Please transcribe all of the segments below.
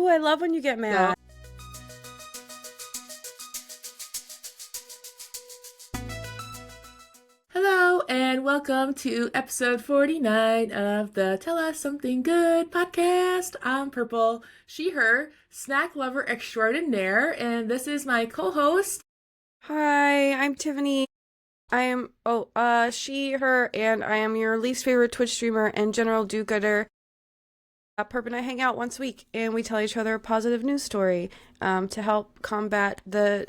Oh, I love when you get So, mad. hello and welcome to episode 49 of the Tell Us Something Good podcast. I'm Purple, she, her, snack lover extraordinaire, and this is my co-host. Hi, I'm Tiffany. I am, she, her, and I am your least favorite Twitch streamer and general do-gooder. Perp and I hang out once a week, and we tell each other a positive news story to help combat the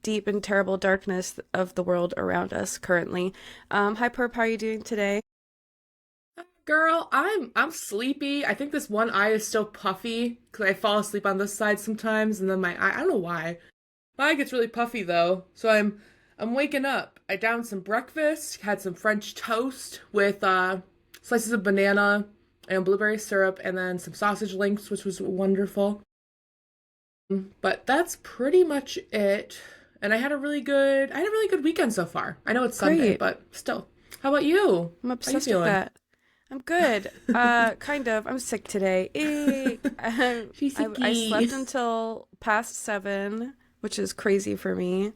deep and terrible darkness of the world around us currently. Hi, Perp, how are you doing today? Girl, I'm sleepy. I think this one eye is still puffy because I fall asleep on this side sometimes, and then my eye, I don't know why. My eye gets really puffy though, so I'm waking up. I downed some breakfast, had some French toast with slices of banana and blueberry syrup, and then some sausage links, which was wonderful. But that's pretty much it. And I had a really good weekend so far. I know it's Sunday, Great. but still. How about you? I'm How you obsessed with feeling? that. I'm good. Kind of. I'm sick today. She's I slept sicky. until past 7, which is crazy for me.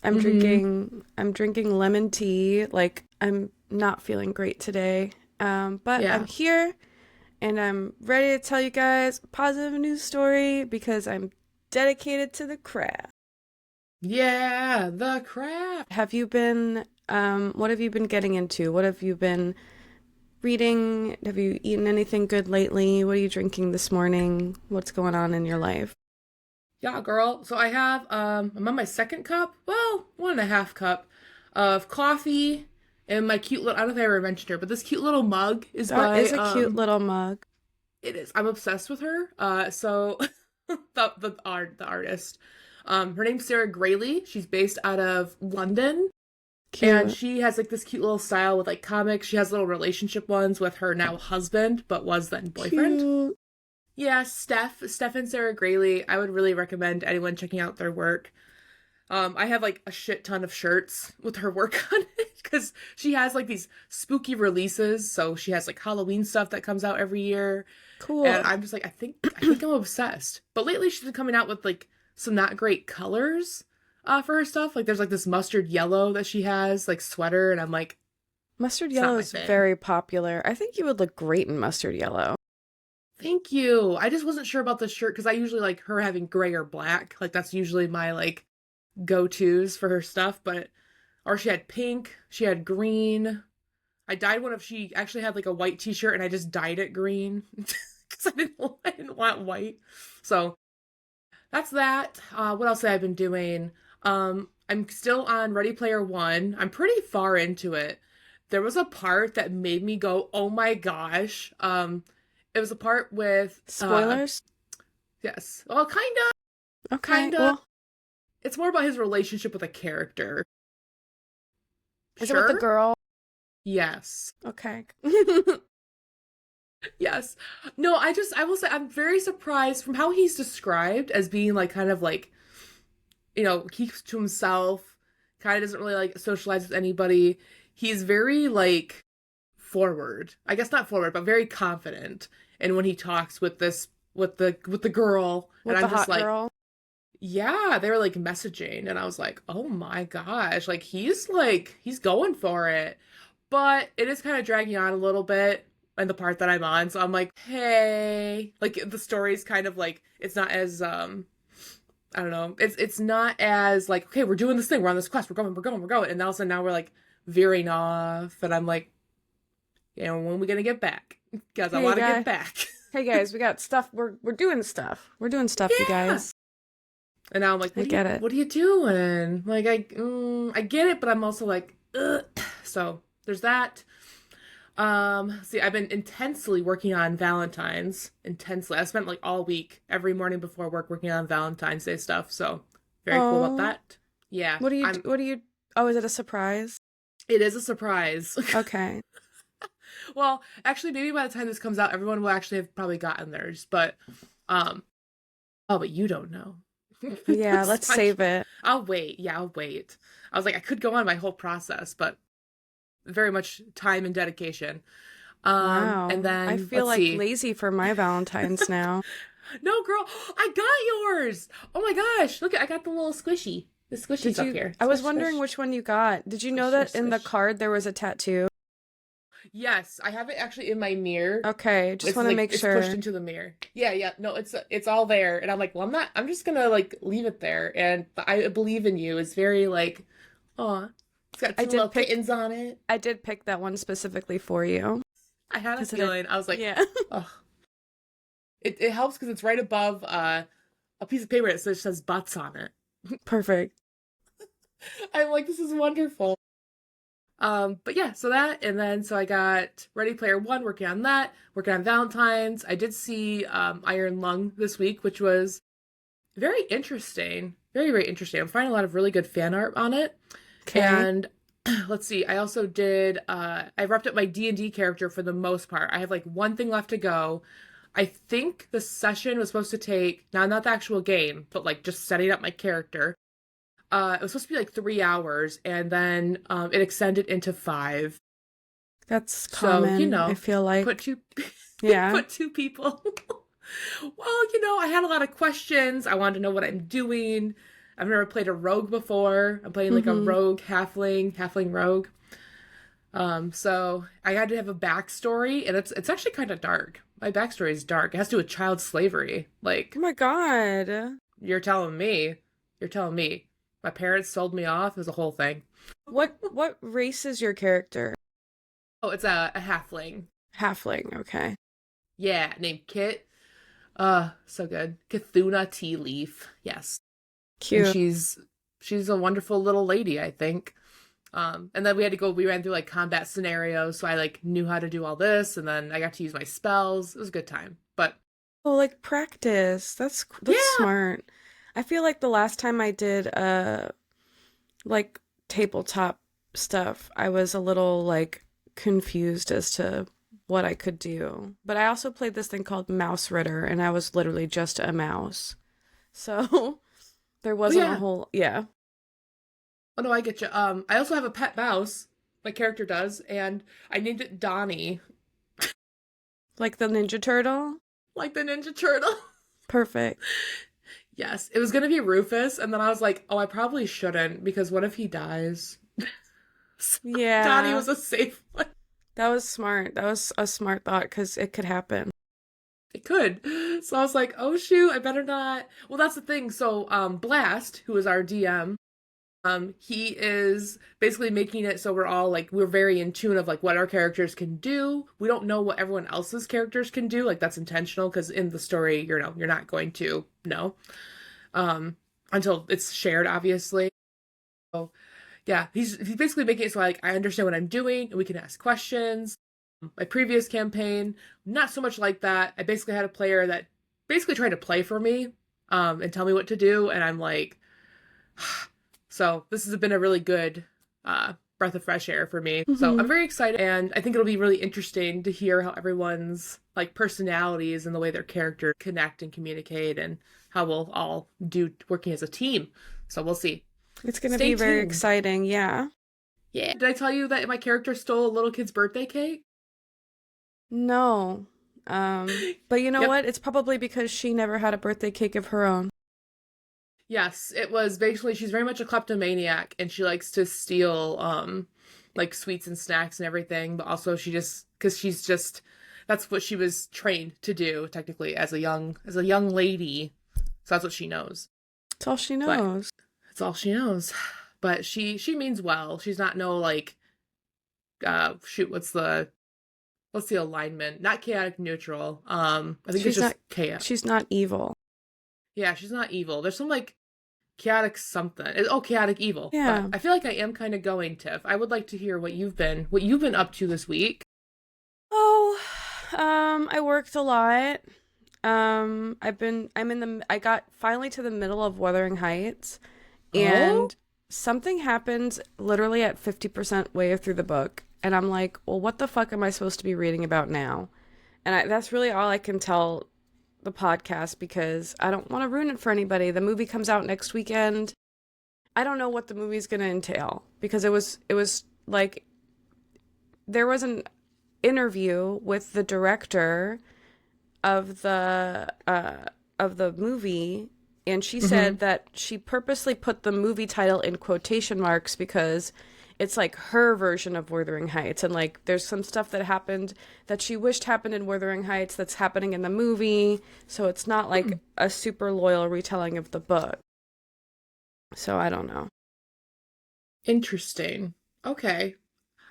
Mm-hmm. I'm drinking lemon tea. Like, I'm not feeling great today. But I'm Yeah. here and I'm ready to tell you guys a positive news story because I'm dedicated to the craft. Yeah, the crap. What have you been getting into? What have you been reading? Have you eaten anything good lately? What are you drinking this morning? What's going on in your life? Yeah, girl. So I have I'm on my second cup, well, 1.5 cup of coffee and my cute little I don't know if I ever mentioned her, but this cute little mug is That by is a cute little mug. it is. I'm obsessed with her. So the artist. Her name's Sarah Grayley. She's based out of London, and Cute. she has like this cute little style with like comics. She has little relationship ones with her now husband, but was then boyfriend. Cute. Yeah, Steph and Sarah Grayley. I would really recommend anyone checking out their work. I have like a shit ton of shirts with her work on it because she has like these spooky releases. So she has like Halloween stuff that comes out every year, and Cool. I'm just like, I think I'm obsessed. But lately she's been coming out with like some not great colors for her stuff. Like there's like this mustard yellow that she has, like sweater, and I'm like, Mustard it's not yellow my is thing. very popular. I think you would look great in mustard yellow. Thank you. I just wasn't sure about the shirt because I usually like her having gray or black. Like that's usually my like go-tos for her stuff, but or she had pink, she had green. I dyed one of she actually had like a white t-shirt and I just dyed it green because I didn't want white. So that's that. What else have I been doing? I'm still on Ready Player One. I'm pretty far into it. There was a part that made me go, "Oh my gosh!" It was a part with, Spoilers? yes, well, Okay. kinda. Well, It's more about his relationship with a character. is it with the Sure. girl? Yes. Okay. Yes. No, I will say I'm very surprised from how he's described as being like kind of like, keeps to himself, kind of doesn't really like socialize with anybody. He's very like forward. I guess not forward, but very confident. And when he talks with this with the girl, and With the I'm just hot like, girl? yeah, they were like messaging and I was like, "Oh my gosh, like he's going for it." But it is kind of dragging on a little bit in the part that I'm on. So I'm like, "Hey, like the story's kind of like it's not as I don't know. It's not as like, okay, we're doing this thing. We're on this quest. We're going. And all of a sudden now we're like veering off and I'm like, when are we going to get back? Because I Hey want to get guy. back." Hey guys, we got stuff. We're doing stuff. We're doing stuff, you Yeah. guys. And now I'm like, I get it. what are you doing? Like, I get it, but I'm also like, ugh. So there's that. See, I've been intensely working on Valentine's. Intensely. I spent like all week, every morning before work, working on Valentine's Day stuff. So very cool about Oh, that. Yeah, what do you, oh, is it a surprise? it is a surprise. Okay. Well, actually, maybe by the time this comes out, everyone will actually have probably gotten theirs. But, um, oh, but you don't know. Yeah, let's So save it. I'll wait. Yeah, I'll wait. I was like, I could go on my whole process, but very much time and dedication. And Wow. I then feel let's like see. lazy for my Valentine's now. No, girl, I got yours. Oh my gosh, look, I got the little squishy. The squishy's Did up you? here. I was Squish, wondering squish, which one you got. Did you know squish, that squish, in the squish. card there was a tattoo? Yes, I have it actually in my mirror. Okay, just It's want to like make it's pushed sure. into the mirror. Yeah, yeah. No, it's all there, and I'm like, well, I'm not. I'm just gonna like leave it there. And I believe in you. It's very like, oh, it's got I two little did pick kittens on it. I did pick that one specifically for you I had a because it had, feeling. I was like, yeah. oh, it helps because it's right above a piece of paper that says butts on it. Perfect. I'm like, this is wonderful. But yeah, so that, and then so I got Ready Player One, working on that, working on Valentine's. I did see Iron Lung this week, which was very interesting. Very, very interesting. I'm finding a lot of really good fan art on it. Okay. And let's see, I also did I wrapped up my D&D character for the most part. I have like one thing left to go. I think the session was supposed to take, now not the actual game, but like just setting up my character. It was supposed to be like 3 hours, and then it extended into five. That's So, common, I feel put like. two Yeah. put two people. Well, I had a lot of questions. I wanted to know what I'm doing. I've never played a rogue before. I'm playing like a Mm-hmm. rogue halfling rogue. So I had to have a backstory, and it's actually kind of dark. My backstory is dark. It has to do with child slavery. Oh Like, my God. you're telling me, you're telling me, my parents sold me off. It was a whole thing. What race is your character? Oh, it's a halfling. Halfling, okay. Yeah, named Kit. So good. Cthulhu Tea Leaf. Yes. And Cute. she's a wonderful little lady, I think. And then we ran through like combat scenarios, so I like knew how to do all this, and then I got to use my spells. It was a good time. But Oh, like practice. That's yeah. smart. I feel like the last time I did like tabletop stuff, I was a little like confused as to what I could do. But I also played this thing called Mouse Ritter, and I was literally just a mouse. So there Oh wasn't a yeah. whole, yeah. Oh no, I get you. I also have a pet mouse. My character does, and I named it Donnie, Like the Ninja Turtle. like the Ninja Turtle. Perfect. Yes, it was gonna be Rufus, and then I was like, oh, I probably shouldn't because what if he dies? So Donnie Yeah. was a safe one. That was smart. That was a smart thought because it could happen. It could. So I was like, oh shoot, I better not. Well, that's the thing. So Blast, who is our DM, he is basically making it so we're all like we're very in tune of like what our characters can do. We don't know what everyone else's characters can do. Like that's intentional because in the story, you're not going to know. Um until it's shared, obviously. So yeah, he's basically making it so like I understand what I'm doing and we can ask questions. My previous campaign, not so much like that. I basically had a player that basically tried to play for me, and tell me what to do, and I'm like, so this has been a really good breath of fresh air for me. So I'm Hmm. very excited, and I think it'll be really interesting to hear how everyone's like personalities and the way their character connect and communicate, and how we'll all do working as a team. So we'll see. It's gonna Stay be very tuned. exciting. Yeah. Yeah. Did I tell you that my character stole a little kid's birthday cake? No. But you know Yep. what? It's probably because she never had a birthday cake of her own. Yes, it was basically she's very much a kleptomaniac and she likes to steal like sweets and snacks and everything, but also she just cuz she's just that's what she was trained to do technically as a young lady. So that's what she knows. It's all she But knows. that's all she knows. But she means well. She's not no like shoot what's the alignment? Not chaotic neutral. I think it's She's just not chaos. she's not evil. Yeah, she's not evil. There's some like chaotic something. Oh, chaotic evil. But Yeah. I feel like I am kind of going, Tiff. I would like to hear what you've been up to this week. Oh, I worked a lot. I got finally to the middle of Wuthering Heights, Oh? and something happens literally at 50% way through the book, and I'm like, well, what the fuck am I supposed to be reading about now? And that's really all I can tell the podcast because I don't want to ruin it for anybody. The movie comes out next weekend. I don't know what the movie's going to entail because it was like there was an interview with the director of the movie, and she Mm-hmm. said that she purposely put the movie title in quotation marks because it's like her version of Wuthering Heights, and like there's some stuff that happened that she wished happened in Wuthering Heights that's happening in the movie, so it's not like a super loyal retelling of the book. So I don't know. Interesting. Okay.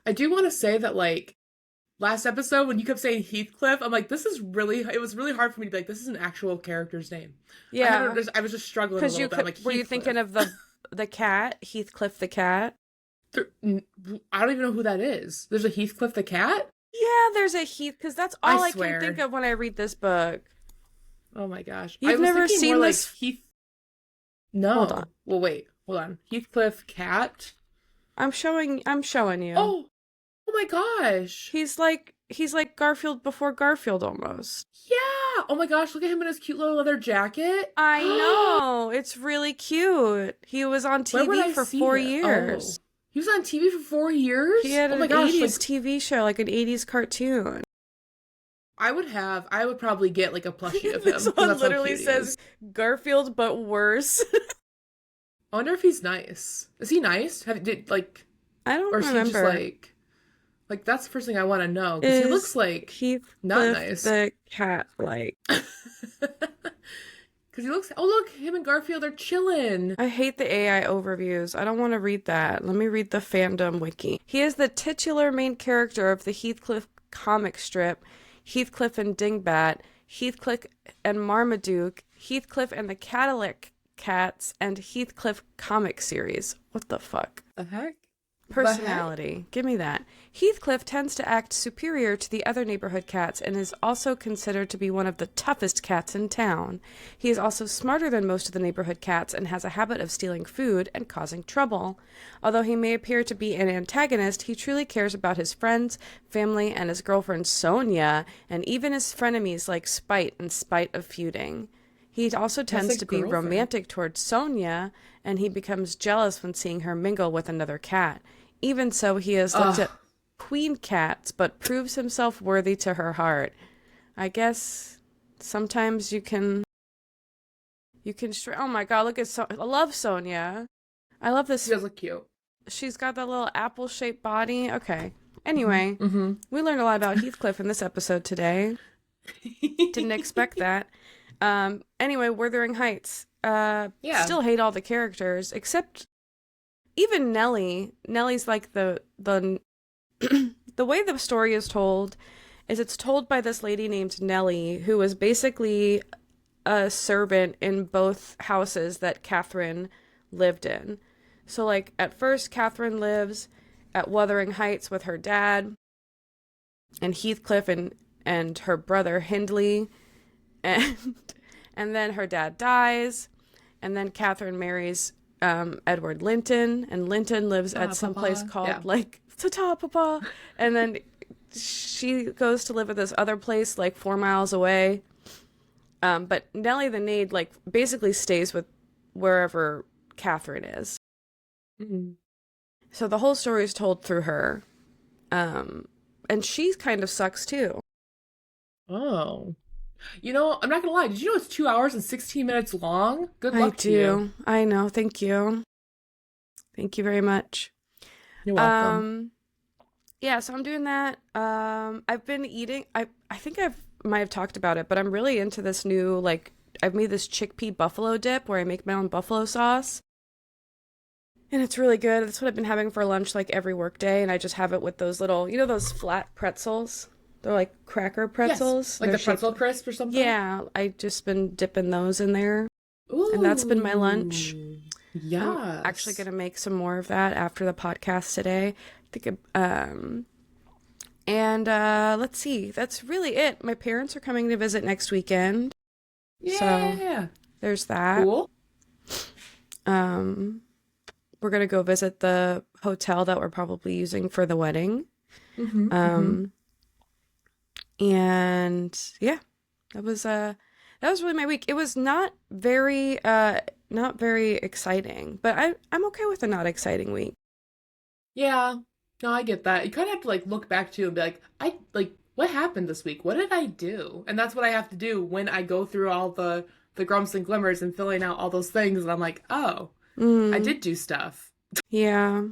I do want to say that like last episode when you kept saying Heathcliff, I'm like, this is really it was really hard for me to be like, this is an actual character's name. Yeah, I was just struggling a because little you bit. I'm could like, were you thinking Heathcliff. of the cat, Heathcliff the cat? There- I don't even know who that is. There's a Heathcliff the cat? Yeah, there's a Heath because that's I all I can think swear. of when I read this book. Oh my gosh. I You've was never thinking more seen like this? Heath. Hold on. No. Well, wait. Hold on. Heathcliff cat? I'm showing you. Oh, oh my gosh. He's like Garfield before Garfield almost. Yeah. Oh my gosh. Look at him in his cute little leather jacket. I know. It's really cute. He was on Where would TV I for see four him? Oh. years. He was on TV for four He years? had Oh my an gosh. 80s Like, TV show, like an 80s cartoon. I would probably get like a plushie of This him because one that's how literally cute he says is. Garfield but worse. I wonder if he's nice. Is he nice? Like, I or don't is he just remember. like that's the first thing I want to know because he looks Is like not Heathcliff nice. the cat like? Because he looks, oh look, him and Garfield are chilling. I hate the AI overviews. I don't want to read that. Let me read the fandom wiki. He is the titular main character of the Heathcliff comic strip, Heathcliff and Dingbat, Heathcliff and Marmaduke, Heathcliff and the Cadillac Cats, and Heathcliff comic series. What the fuck? The heck? The heck? Personality. Give me that. Heathcliff tends to act superior to the other neighborhood cats and is also considered to be one of the toughest cats in town. He is also smarter than most of the neighborhood cats and has a habit of stealing food and causing trouble. Although he may appear to be an antagonist, he truly cares about his friends, family, and his girlfriend Sonia, and even his frenemies like Spite in spite of feuding. He also That's tends a to be girlfriend. romantic towards Sonia, and he becomes jealous when seeing her mingle with another cat. Even so, he has looked Ugh. at queen cats, but proves himself worthy to her heart. I guess sometimes oh my god, look at I love Sonia. I love He this. does look cute. She's got that little apple-shaped body. Okay. Anyway, Mm-hmm. we learned a lot about Heathcliff in this episode today. Didn't expect that. Anyway, Wuthering Heights. Yeah. Still hate all the characters except even Nellie. Nellie's like the the way the story is told is it's told by this lady named Nellie who was basically a servant in both houses that Catherine lived in. So like at first Catherine lives at Wuthering Heights with her dad and Heathcliff and her brother Hindley and and then her dad dies and then Catherine marries Edward Linton, and Linton lives at some place Papa. Yeah. called like Ta-ta Papa, and then she goes to live at this other place like 4 miles away. But Nellie the maid like basically stays with wherever Catherine is. Mm-hmm. So the whole story is told through her, and she kind of sucks too. Oh. You know, I'm not gonna lie. Did you know it's 2 hours and 16 minutes long? Good I luck to you. do. I know. Thank you. Thank you very much. You're welcome. Um, yeah, so I'm doing that. I've been eating. I think I've might have talked about it, but I'm really into this new like I've made this chickpea buffalo dip where I make my own buffalo sauce. And it's really good. That's what I've been having for lunch like every work day, and I just have it with those little, those flat pretzels. They're like cracker Yes. pretzels. Like They're the shaped. pretzel crisp or something? Yeah, I just been dipping those in there, and that's been my lunch. Ooh. I'm actually Yes. gonna make some more of that after the podcast today. I think and let's see. That's really it. My parents are coming to visit next weekend. So Yeah. there's that. Cool. Um we're gonna go visit the hotel that we're probably using for the wedding. Mm-hmm. Mm-hmm. Um and yeah, that was really my week. It was not very exciting, but I'm okay with a not exciting week. Yeah. No, I get that. You kind of have to like look back to and be like, I like what happened this week? What did I do? And that's what I have to do when I go through all the grumps and glimmers and filling out all those things. And I'm like, oh, I Mm, did do stuff. yeah.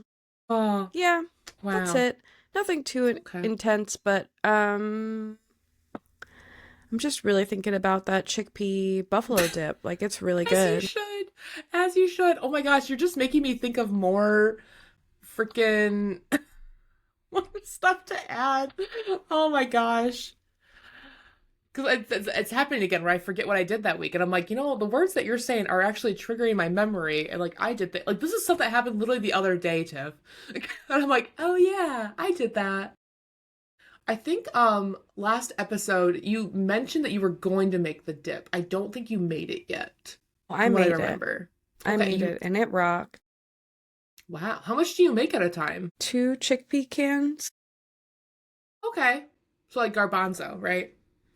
Oh, Yeah, that's wow. it. Nothing too Okay. intense, but I'm just really thinking about that chickpea buffalo dip. Like it's really As you good. should. As you should. Oh my gosh, you're just making me think of more freaking stuff to add. Oh my gosh. Because it's happening again where I forget what I did that week. And I'm like, the words that you're saying are actually triggering my memory. And like, I did that. Like, this is stuff that happened literally the other day, Tiff. And I'm like, oh yeah, I did that. I think last episode you mentioned that you were going to make the dip. I don't think you made it yet, I from what I made it. remember. I Okay, made you it and it rocked. wow. How much do you make at a time? 2 chickpea cans. Okay. So like garbanzo, right?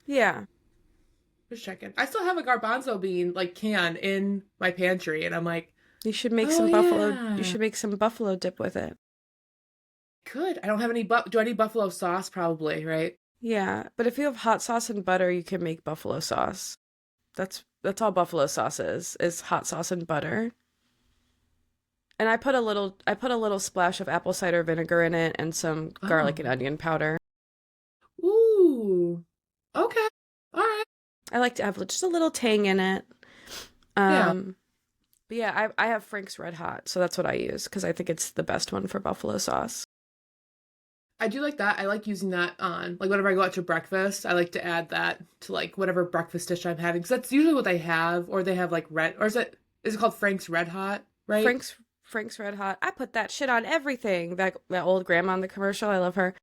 Yeah. Just checking. I still have a garbanzo bean like can in my pantry and I'm like, oh You yeah. should make some buffalo dip with it. Good. I don't have any do I need buffalo sauce probably, right? Yeah, but if you have hot sauce and butter, you can make buffalo sauce. That's all buffalo sauce is hot sauce and butter. And I put a little splash of apple cider vinegar in it and some garlic and Oh. onion powder. Ooh. Okay. All right. I like to have just a little tang in it. Yeah. Um, but yeah, I have Frank's Red Hot, so that's what I use because I think it's the best one for buffalo sauce. I do like that. I like using that on like whenever I go out to breakfast, I like to add that to like whatever breakfast dish I'm having because that's usually what they have, or they have like red, or is it called Frank's Red Hot, right? Frank's Red Hot. I put that shit on everything. That old grandma in the commercial, I love her.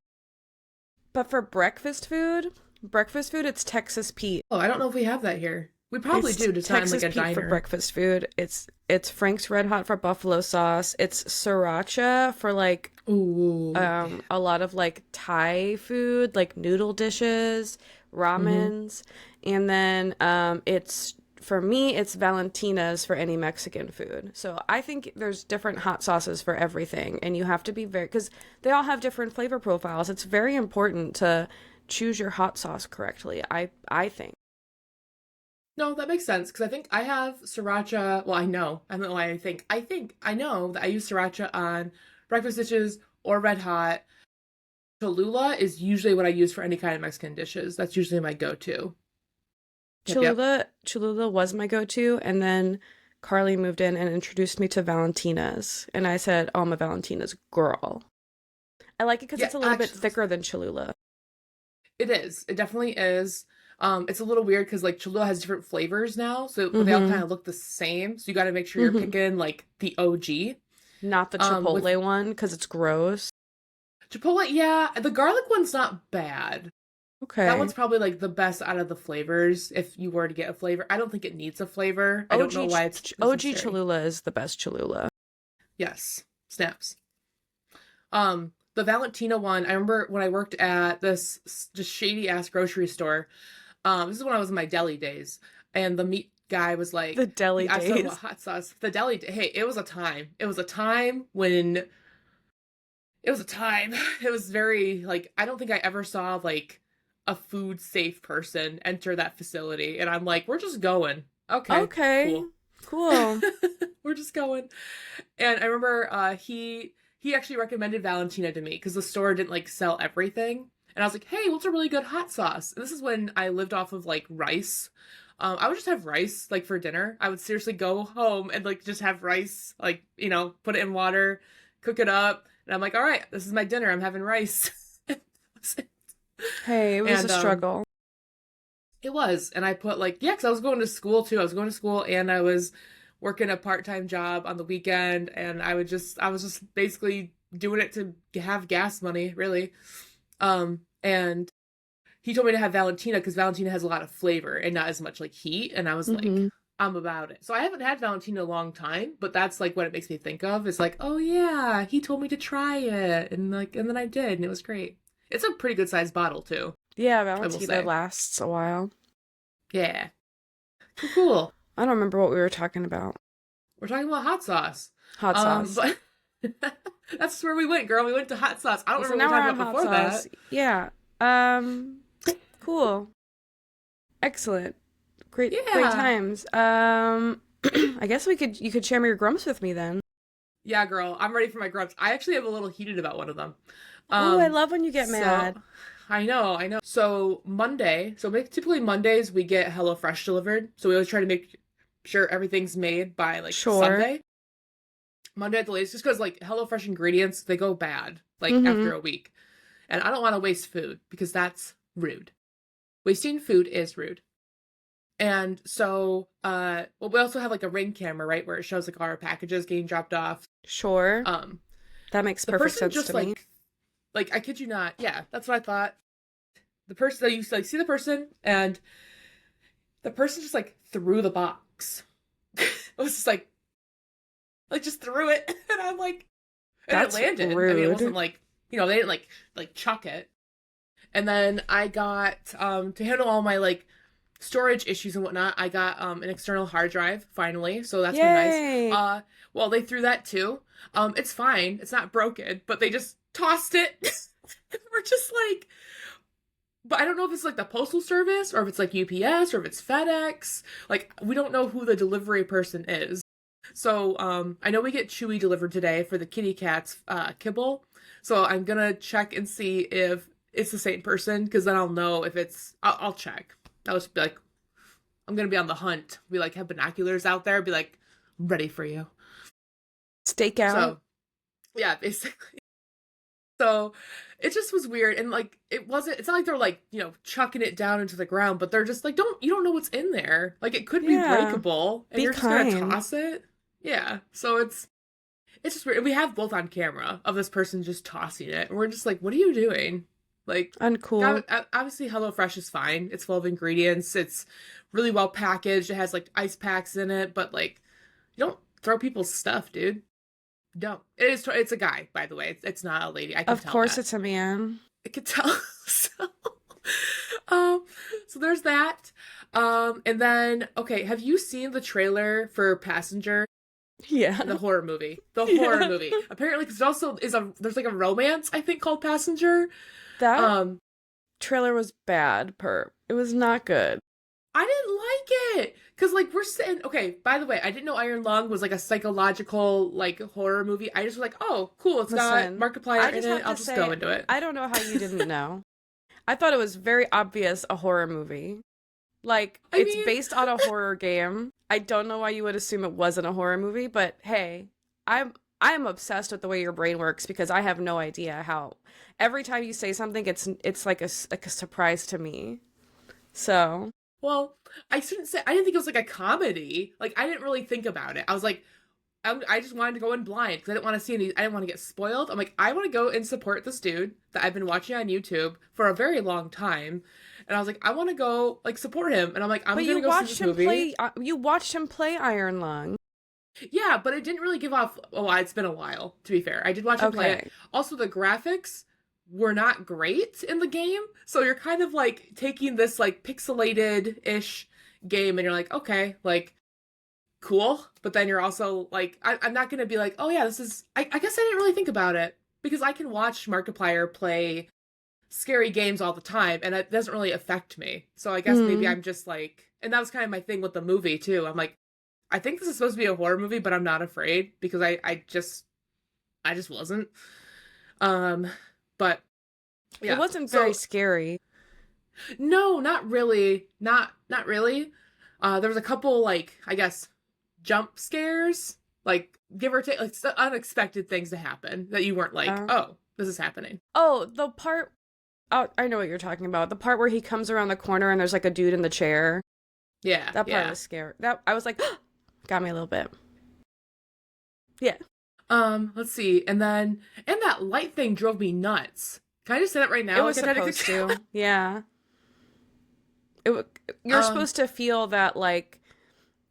But for breakfast food, it's Texas Pete. Oh, I don't know if we have that here. We probably It's do, just not in like Texas a Pete for diner. breakfast food. It's Frank's Red Hot for buffalo sauce. It's sriracha for like Ooh, yeah. a lot of like Thai food, like noodle dishes, Mm-hmm. ramens, and then it's for me it's Valentina's for any Mexican food. So I think there's different hot sauces for everything, and you have to be very because they all have different flavor profiles. It's very important to choose your hot sauce correctly. I think. No, that makes sense because I think I have sriracha. Well, I know. I don't know why I think. I know that I use sriracha on breakfast dishes or Red Hot. Cholula is usually what I use for any kind of Mexican dishes. That's usually my go-to. Yep, yep. Cholula was my go-to, and then Carly moved in and introduced me to Valentina's, and I said, "Oh, I'm a Valentina's girl." I like it because Yeah, it's a little bit actually, thicker than Cholula. it is. It definitely is. It's a little weird because like Cholula has different flavors now, so but they all kind Mm-hmm. of look the same. So you got to make sure you're Mm-hmm. picking like the OG. Not the With Chipotle one because it's gross. Chipotle, yeah, the garlic one's not bad. That Okay. one's probably like the best out of the flavors if you were to get a flavor. I don't think it needs a flavor. I don't know why it's OG necessary. Cholula is the best Cholula. Yes, snaps. The Valentina one, I remember when I worked at this just shady ass grocery store. This is when I was in my deli days, and the meat guy was The like, he deli asked us what days. hot sauce. The deli, hey, it was a time. It was a time when it was a time. It was very like I don't think I ever saw like a food safe person enter that facility, and I'm like, we're just going. Okay, Okay. cool. Cool. We're just going. And I remember he actually recommended Valentina to me because the store didn't like sell everything. And I was like, hey, what's a really good hot sauce? And this is when I lived off of like rice. I would just have rice like for dinner. I would seriously go home and like just have rice, like, put it in water, cook it up. And I'm like, all right, this is my dinner. I'm having rice. Hey, it was a and struggle. It was. And I put like, yeah, because I was going to school too. I was going to school and I was working a part-time job on the weekend and I was just basically doing it to have gas money, really. And he told me to have Valentina because Valentina has a lot of flavor and not as much like heat. And I was like, Mm-hmm. I'm about it. So I haven't had Valentina in a long time, but that's like what it makes me think of. It's like, oh yeah, he told me to try it. And then I did, and it was great. It's a pretty good sized bottle too, Yeah, I will Valentina say. lasts a while. Yeah. Cool, cool. I don't remember what we were talking about. We're talking about hot sauce. Hot sauce. But that's where we went, girl. We went to hot sauce. I don't So remember now what we we're talked on about hot before sauce. that. Yeah. Cool. Excellent. Great Yeah. times. I guess you could share your grumps with me then. Yeah, girl, I'm ready for my grubs. I actually have a little heated about one of them. Ooh, I Um, love when you get so mad. I know. So Monday, typically Mondays we get HelloFresh delivered. So we always try to make sure everything's made by like Sure. Sunday. Monday at the latest, just because like HelloFresh ingredients, they go bad like Mm-hmm. after a week. And I don't want to waste food because that's rude. Wasting food is rude. And so well, we also have like a ring camera, right, where it shows like our packages getting dropped off. Sure. Um, That makes the perfect person sense just to me. like I kid you not, yeah, that's what I thought. The person that you like see the person and the person just like threw the box. It was just like just threw it. And I'm like, and it That's landed. I mean, it wasn't rude. like, they didn't like chuck it. And then I got to handle all my like storage issues and whatnot, I got an external hard drive finally, so that's been nice. Yay. Well, they threw that too. It's fine, it's not broken, but they just tossed it. We're just like, but I don't know if it's like the postal service or if it's like UPS or if it's FedEx. Like we don't know who the delivery person is. So I know we get Chewy delivered today for the kitty cat's kibble. So I'm gonna check and see if it's the same person because then I'll know if it's. I'll check. I'll just be like, I'm gonna be on the hunt. Be like, have binoculars out there. Be like, I'm ready for you. Stakeout. So yeah, basically. So it just was weird and like it wasn't. It's not like they're like chucking it down into the ground, but they're just like you don't know what's in there. Like it could be Yeah. breakable, and Be you're just gonna kind. toss it. Yeah. So it's just weird. We have both on camera of this person just tossing it, and we're just like, what are you doing? Like, Uncool. obviously HelloFresh is fine. It's full of ingredients. It's really well packaged. It has like ice packs in it, but like, you don't throw people's stuff, dude. Don't. It's a guy, by the way. It's not a lady. I can Of tell course that. it's a man. I can tell. So, um, so there's that. And then okay, have you seen the trailer for Passenger? Yeah. The horror movie. The horror Yeah. movie. Apparently, because it also is there's like a romance I think called Passenger. That Um, trailer was bad, perp. It was not good. I didn't like it because like we're sitting. Okay, by the way, I didn't know Iron Lung was like a psychological like horror movie. I just was like, oh, cool, it's got Listen, Markiplier I in just it. have I'll to just go say, into it. I don't know how you didn't know. I thought it was very obvious a horror movie. Like, I it's mean, based on a horror game. I don't know why you would assume it wasn't a horror movie, but hey, I'm obsessed with the way your brain works because I have no idea how. Every time you say something, it's like like a surprise to me. So, well, I shouldn't say. I didn't think it was like a comedy. Like I didn't really think about it. I was like, I just wanted to go in blind because I didn't want to see any. I didn't want to get spoiled. I'm like, I want to go and support this dude that I've been watching on YouTube for a very long time, and I was like, I want to go like support him, and I'm like, I'm but gonna go see this movie. you watched him play Iron Lung. Yeah, but it didn't really give off. Oh, it's been a while. To be fair, I did watch him play it. Okay. Also, the graphics were not great in the game, so you're kind of like taking this like pixelated ish game, and you're like, okay, like cool. But then you're also like, I'm not gonna be like, oh yeah, this is. I guess I didn't really think about it because I can watch Markiplier play scary games all the time, and it doesn't really affect me. So I guess maybe Hmm. I'm just like, and that was kind of my thing with the movie too. I'm like, I think this is supposed to be a horror movie, but I'm not afraid because I just wasn't. Um, but It yeah. wasn't very So scary. no, not really. Not really. There was a couple like I guess jump scares, like give or take, like unexpected things to happen that you weren't like, Uh, oh, this is happening. oh, the part. Oh, I know what you're talking about. The part where he comes around the corner and there's like a dude in the chair. Yeah, That part yeah. was scary. That I was like, got me a little bit. Yeah, Let's see, and that light thing drove me nuts. Can I just say that right it now? was Like I tried to supposed control to. it. Yeah, you're Um, supposed to feel that like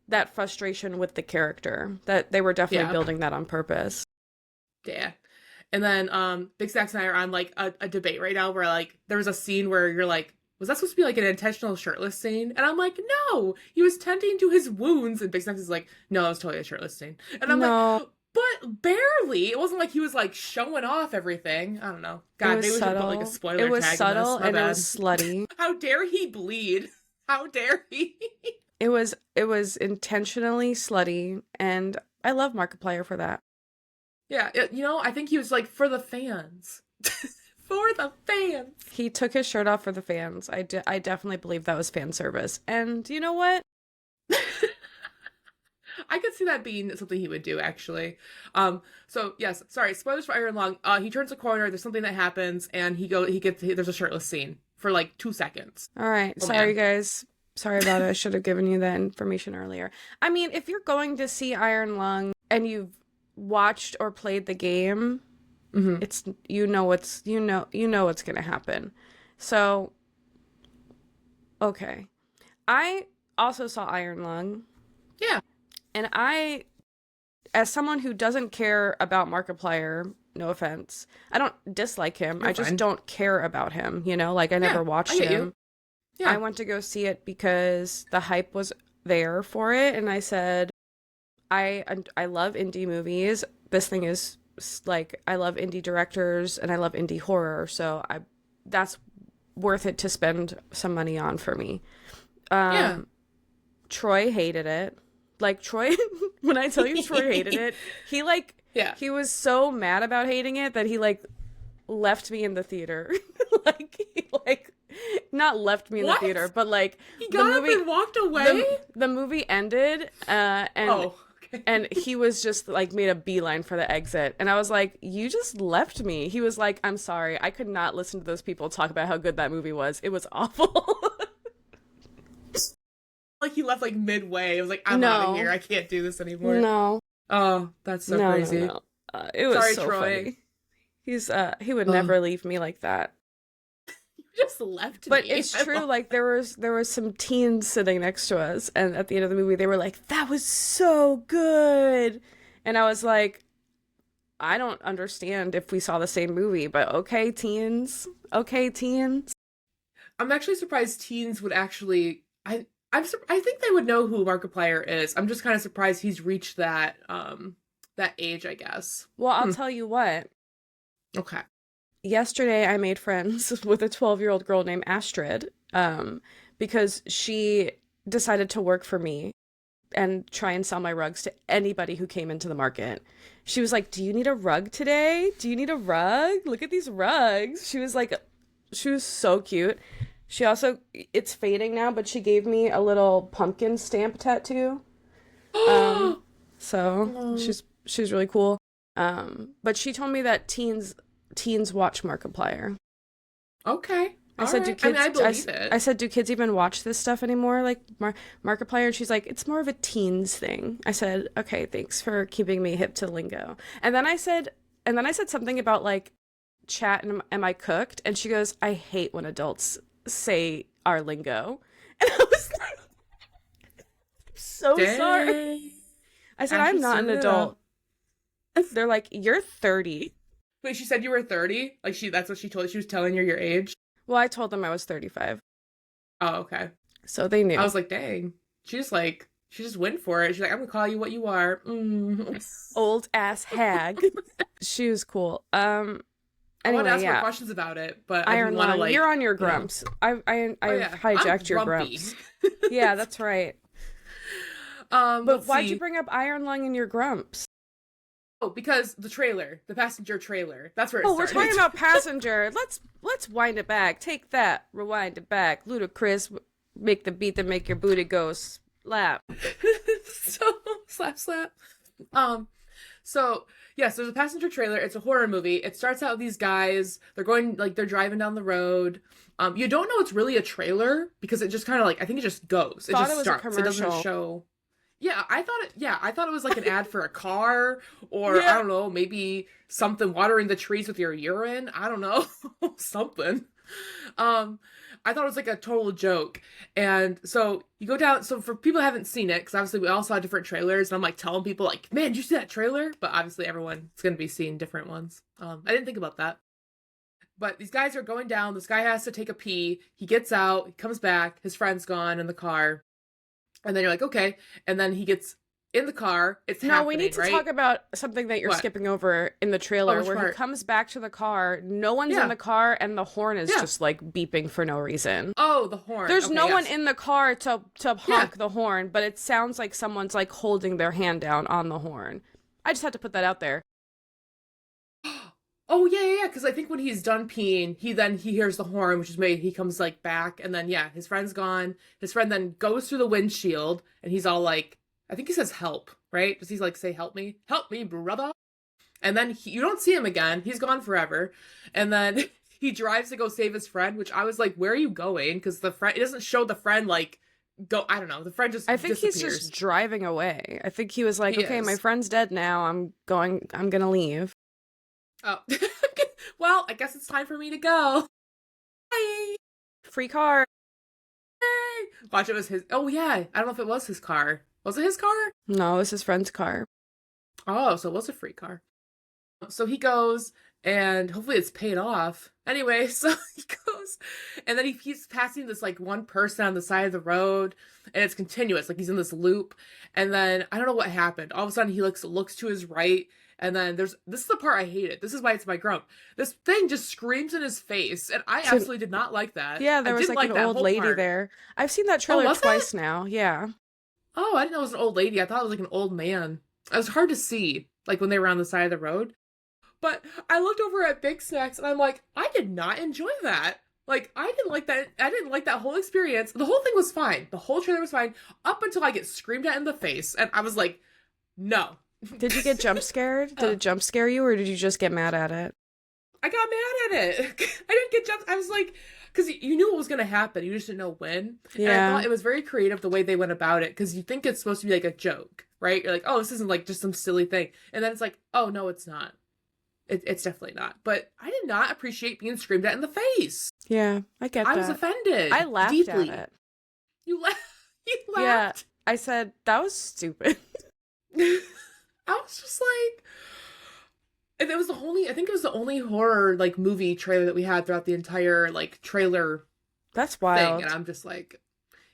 that frustration with the character. That they were definitely yeah, building that on purpose. yeah. And then Big Stacks and I are on like a debate right now where like there was a scene where you're like, was that supposed to be like an intentional shirtless scene? And I'm like, no, he was tending to his wounds. And Big Stacks is like, no, it was totally a shirtless scene. And I'm like, No. But barely. It wasn't like he was like showing off everything. I don't know. It God, was maybe we should put like a subtle. It spoiler was tag in subtle this. My and it was bad. slutty. How dare he bleed? How dare he? It was intentionally slutty, and I love Markiplier for that. Yeah, I think he was like for the fans. For the fans. He took his shirt off for the fans. I definitely believe that was fan service. And you know what? I could see that being something he would do, actually. So yes, sorry, spoilers for Iron Lung. He turns a corner, there's something that happens, and there's a shirtless scene for like 2 seconds. All right. Oh Sorry, man. guys. Sorry about it. I should have given you that information earlier. I mean, if you're going to see Iron Lung and you've watched or played the game, Mm-hmm. it's you know what's gonna happen. So, okay. I also saw Iron Lung, Yeah, and as someone who doesn't care about Markiplier, no offense, I don't dislike him. you're I just fine. don't care about him, like I never Yeah, I watched get him. you. Yeah. I went to go see it because the hype was there for it, and I said, I love indie movies. This thing is like I love indie directors and I love indie horror, so I that's worth it to spend some money on for me. Yeah. Um, Troy hated it. Like Troy, when I tell you Troy hated it, he like Yeah. he was so mad about hating it that he like left me in the theater. Like not left me in the What? theater, but like He the got up movie and walked away? the movie ended and Oh, okay. and he was just like made a beeline for the exit, and I was like, you just left me. He was like, I'm sorry, I could not listen to those people talk about how good that movie was. It was awful. Like he left like midway. It was like, I'm out of No. here. I can't do this anymore. No. Oh, that's so No, crazy. no, no. It was Sorry, so Troy. funny. He would Ugh. never leave me like that. You just left But me. it's I true, love- like there was some teens sitting next to us, and at the end of the movie they were like, that was so good. And I was like, I don't understand if we saw the same movie, but okay, teens. Okay, teens. I'm actually surprised teens would actually. I think they would know who Markiplier is. I'm just kind of surprised he's reached that age, I guess. Well, I'll Hmm. tell you what. Okay. Yesterday I made friends with a 12-year-old girl named Astrid, because she decided to work for me and try and sell my rugs to anybody who came into the market. She was like, "Do you need a rug today? Do you need a rug? Look at these rugs." She was so cute. She also, it's fading now, but she gave me a little pumpkin stamp tattoo. So Oh, she's really cool. But she told me that teens watch Markiplier. okay. I All said, "Do right. I mean, kids?" I believe it. I said, "Do kids even watch this stuff anymore, like Markiplier?" And she's like, "It's more of a teens thing." I said, "Okay, thanks for keeping me hip to lingo." And then I said something about like chat and am I cooked? And she goes, "I hate when adults say our lingo." And I was like, so sorry. Dang. I said, "I'm Ashley not an suited it up. adult." They're like, "You're 30." Wait, she said you were 30? Like that's what she told you. She was telling you your age? Well, I told them I was 35, Oh, okay. so they I knew. was like, dang. She just went for it. She's like, I'm gonna call you what you are. Mm. Old ass hag. She was cool. I wanted to Anyway, ask more yeah. questions about it, but I Iron didn't want to Lung, like you're on your you know. grumps. I've Oh yeah, hijacked I'm your grumpy. grumps. Yeah, that's right. But Let's why'd see. you bring up Iron Lung in your grumps? Oh, because the passenger trailer. That's where it Oh, we're started. talking about Passenger. Let's wind it back. Take that. Rewind it back. Ludacris, make the beat that make your booty go slap. So slap slap. So yes, there's a passenger trailer. It's a horror movie. It starts out with these guys. They're driving down the road. You don't know it's really a trailer because it just kind of like I think it just goes. It Thought just it was a starts. It doesn't commercial. show. Yeah, I thought it was like an ad for a car or I Yeah. don't know, maybe something watering the trees with your urine. I don't know. Something. I thought it was like a total joke. And so you go down, so for people who haven't seen it, because obviously we all saw different trailers, and I'm like telling people like, man, did you see that trailer? But obviously everyone's gonna be seeing different ones. I didn't think about that. But these guys are going down, this guy has to take a pee, he gets out, he comes back, his friend's gone in the car, and then you're like, okay. And then he gets in the car. It's No, we need happening, to talk right? about something that you're What? skipping over in the Oh, trailer which where he part? comes back to the car. No one's in Yeah. the car and the horn is Yeah. just like beeping for no reason. Oh, the horn. There's Okay, no one yes. in the car to Yeah. honk the horn, but it sounds like someone's like holding their hand down on the horn. I just had to put that out there. Oh yeah, yeah, yeah. Because I think when he's done peeing, he hears the horn, which is made. He comes like back, and then yeah, his friend's gone. His friend then goes through the windshield, and he's all like, I think he says help, right? Does he like say help me, brother? And then you don't see him again. He's gone forever, and then he drives to go save his friend. Which I was like, where are you going? Because the friend it doesn't show the friend like go. I don't know. The friend just I think he's disappears. just driving away. I think he was like, He okay, my is. friend's dead now. I'm gonna leave. Oh, well, I guess it's time for me to go. Bye. Free car. Yay! Watch, it was his. Oh yeah, I don't know if it was his car. Was it his car? No, it's his friend's car. Oh, so it was a free car. So he goes, and hopefully it's paid off. Anyway, so he goes, and then he keeps passing this like one person on the side of the road, and it's continuous, like he's in this loop. And then I don't know what happened. All of a sudden he looks to his right, and then this is the part I hated. This is why it's my grump. This thing just screams in his face, and I So- absolutely did not like that. Yeah, there I was didn't like an that old whole lady part. there. I've seen that trailer was it? twice now. Yeah. Oh, I didn't know it was an old lady. I thought it was like an old man. It was hard to see, like when they were on the side of the road. But I looked over at Big Snacks and I'm like, I did not enjoy that. Like, I didn't like that. I didn't like that whole experience. The whole thing was fine. The whole trailer was fine up until I get screamed at in the face. And I was like, no. Did you get jump scared? Did it jump scare you, or did you just get mad at it? I got mad at it. I didn't get jumped. I was like, because you knew what was going to happen. You just didn't know when. And I Yeah. thought it was very creative the way they went about it, because you think it's supposed to be like a joke, right? You're like, oh, this isn't like just some silly thing. And then it's like, oh, no, it's not. It's definitely not. But I did not appreciate being screamed at in the face. Yeah, I get I that. was offended. I laughed deeply. at it. You laughed. You Yeah, laughed. I said that was stupid. I was just like, and it was the only. I think it was the only horror like movie trailer that we had throughout the entire like trailer That's thing, wild. and I'm just like,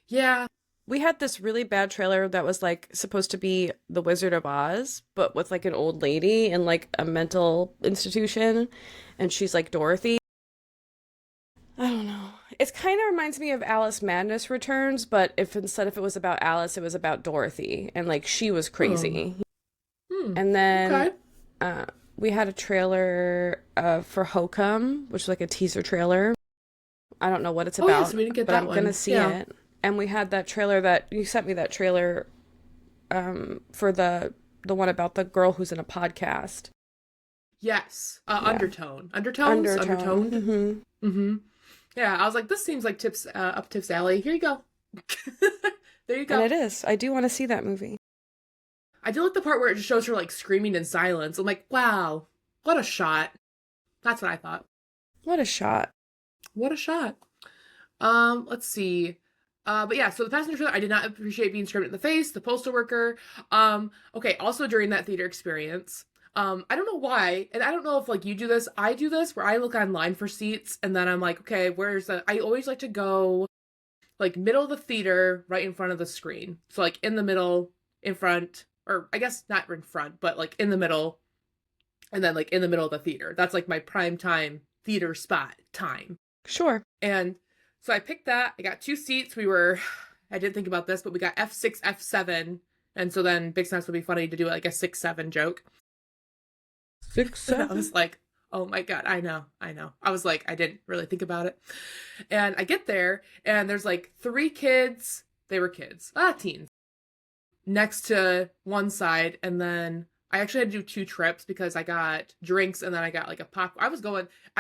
yeah. We had this really bad trailer that was like supposed to be The Wizard of Oz, but with like an old lady in like a mental institution, and she's like Dorothy. I don't know. It kind of reminds me of Alice Madness Returns, but if instead if it was about Alice, it was about Dorothy, and like she was crazy. And then Okay. we had a trailer for Hokum, which was like a teaser trailer. I don't know what it's Oh, about, yes, we didn't get but that I'm one. gonna see Yeah. it. And we had that trailer that you sent me that trailer for the one about the girl who's in a podcast. Yes. Yeah. Undertone. Undertones. Undertone. Undertoned. Mm-hmm. Yeah. I was like, this seems like Tips up Tips alley. Here you go. There you go. And it is. I do want to see that movie. I do like the part where it just shows her like screaming in silence. I'm like, wow, what a shot. That's what I thought. What a shot. What a shot. Let's see. But yeah, so the passenger trailer, I did not appreciate being screamed in the face, the postal worker. Okay, also during that theater experience, I don't know why, and I don't know if like you do this, I do this where I look online for seats and then I'm like, okay, I always like to go like middle of the theater, right in front of the screen. So like in the middle, in front, or I guess not in front, but like in the middle, and then like in the middle of the theater. That's like my prime time theater spot time. Sure. And so I picked that. I got 2 seats. I didn't think about this, but we got F6, F7. And so then Big Snacks would be funny to do like a 6-7 joke. 6, I was like, oh my God, I know. I was like, I didn't really think about it. And I get there and there's like 3 kids. They were kids, teens, next to one side. And then I actually had to do 2 trips because I got drinks and then I got like a pop. I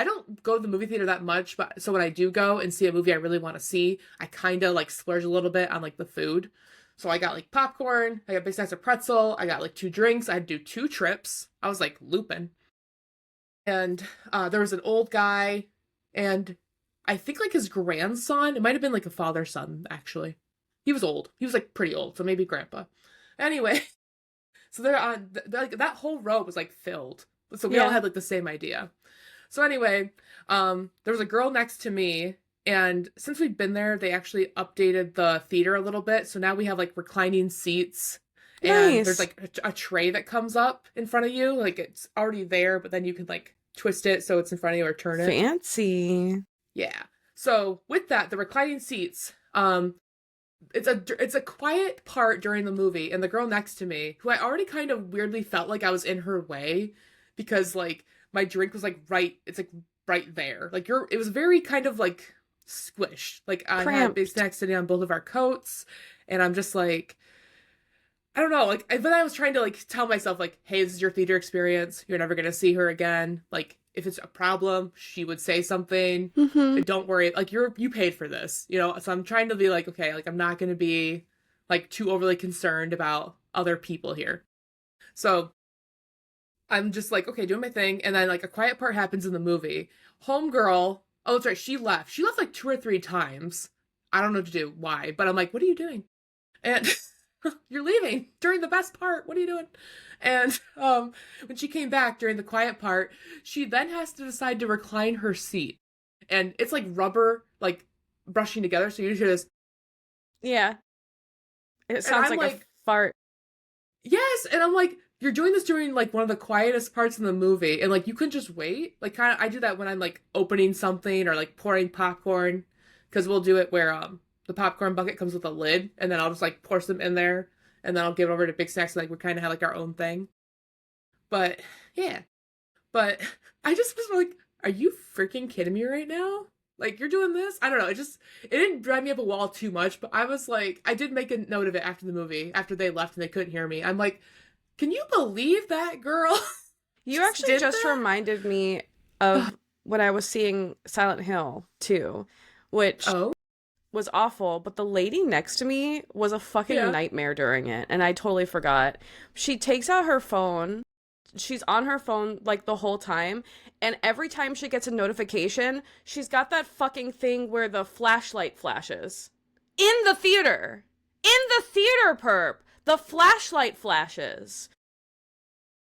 don't go to the movie theater that much, but so when I do go and see a movie I really want to see, I kind of like splurge a little bit on like the food. So I got like popcorn, I got big snacks of pretzel, I got like 2 drinks, I had to do 2 trips. I was like looping. And there was an old guy and I think like his grandson, it might have been like a father-son actually. He was old. He was like pretty old, so maybe grandpa. Anyway, so they're on like that whole row was like filled. So we all had like the same idea. So anyway, there was a girl next to me, and since we've been there, they actually updated the theater a little bit. So now we have like reclining seats, And there's Nice. like a tray that comes up in front of you, like it's already there, but then you can like twist it so it's in front of you or turn it. Fancy. Yeah. So with that, the reclining seats, it's a quiet part during the movie, and the girl next to me, who I already kind of weirdly felt like I was in her way, because like my drink was like it's like right there. Like it was very kind of like squished. Like I had big Cramped. snacks sitting on both of our coats, and I'm just like, I don't know, like, then I was trying to like tell myself like, hey, this is your theater experience. You're never gonna see her again. Like, if it's a problem, she would say something. Mm-hmm. And don't worry, like you paid for this, you know. So I'm trying to be like, okay, like I'm not gonna be like too overly concerned about other people here. So I'm just like, okay, doing my thing, and then like a quiet part happens in the movie. Homegirl, oh, that's right, she left. She left like 2 or 3 times. I don't know what to do, why, but I'm like, what are you doing? And you're leaving during the best part. What are you doing? And when she came back during the quiet part, she then has to decide to recline her seat. And it's like rubber, like brushing together. So you hear this. Yeah. It And sounds I'm like a like, fart. yes. And I'm like, you're doing this during like one of the quietest parts in the movie. And like, you couldn't just wait. Like, kind of, I do that when I'm like opening something or like pouring popcorn. Cause we'll do it where the popcorn bucket comes with a lid. And then I'll just like pour some in there. And then I'll give it over to Big Snacks. And, like, we kind of have like our own thing. But yeah. But I just was like, are you freaking kidding me right now? Like, you're doing this? I don't know. It didn't drive me up a wall too much, but I was like, I did make a note of it after the movie, after they left and they couldn't hear me. I'm like, can you believe that girl You just actually did just that? reminded me of when I was seeing Silent Hill 2, which Oh, was awful, but the lady next to me was a fucking yeah. nightmare during it, and I totally forgot. She takes out her phone. She's on her phone like the whole time, and every time she gets a notification, she's got that fucking thing where the flashlight flashes. In the theater! In the theater, perp! The flashlight flashes.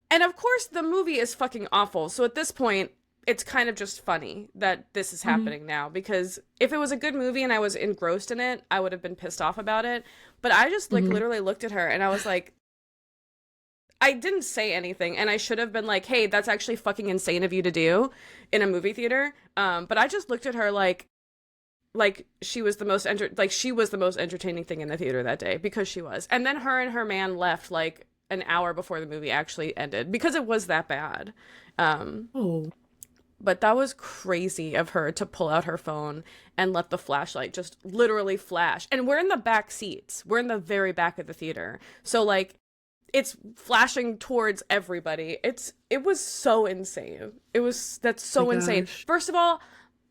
And of course, the movie is fucking awful. So at this point, it's kind of just funny that this is Mm-hmm. happening now, because if it was a good movie and I was engrossed in it, I would have been pissed off about it. But I just like Mm-hmm. literally looked at her and I was like, I didn't say anything, and I should have been like, "Hey, that's actually fucking insane of you to do in a movie theater." But I just looked at her like she was the she was the most entertaining thing in the theater that day, because she was. And then her and her man left like an hour before the movie actually ended because it was that bad. Um, Oh, but that was crazy of her to pull out her phone and let the flashlight just literally flash. And we're in the back seats. We're in the very back of the theater. So like it's flashing towards everybody. It was so insane. That's my so insane. gosh. First of all,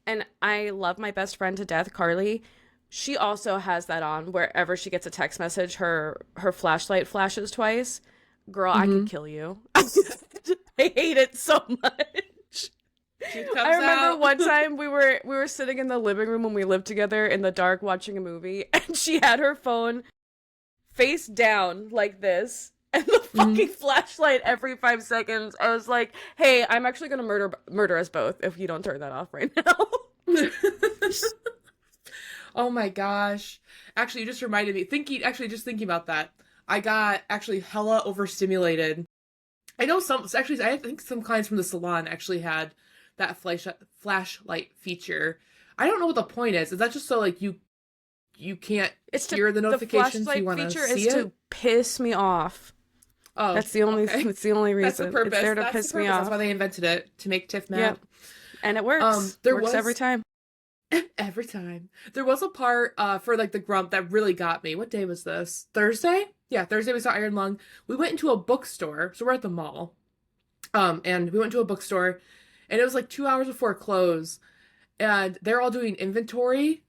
and I love my best friend to death, Carly. She also has that on wherever she gets a text message, her flashlight flashes twice. Girl, I could Mm-hmm. kill you. I hate it so much. She I comes remember out. one time we were sitting in the living room when we lived together in the dark watching a movie, and she had her phone face down like this, and the Mm-hmm. fucking flashlight every 5 seconds. I was like, "Hey, I'm actually gonna murder us both if you don't turn that off right now." Oh my gosh. Actually, you just reminded me. Just thinking about that. I got actually hella overstimulated. I know actually, I think some clients from the salon actually had that flashlight feature. I don't know what the point is. Is that just so like you can't It's to hear the the notifications, so you flashlight want to feature is see to it? piss me off. Oh, That's the only okay. that's the only That's the reason. It's purpose. there to That's the piss me purpose. That's why off. they invented it, to make Tiff mad. Yep. And it works. There Works every was time. every time. There was a part for like the grump that really got me. What day was this? Thursday? Yeah, Thursday we saw Iron Lung. We went into a bookstore, so we're at the mall. And we went to a bookstore, and it was like 2 hours before close, and they're all doing inventory.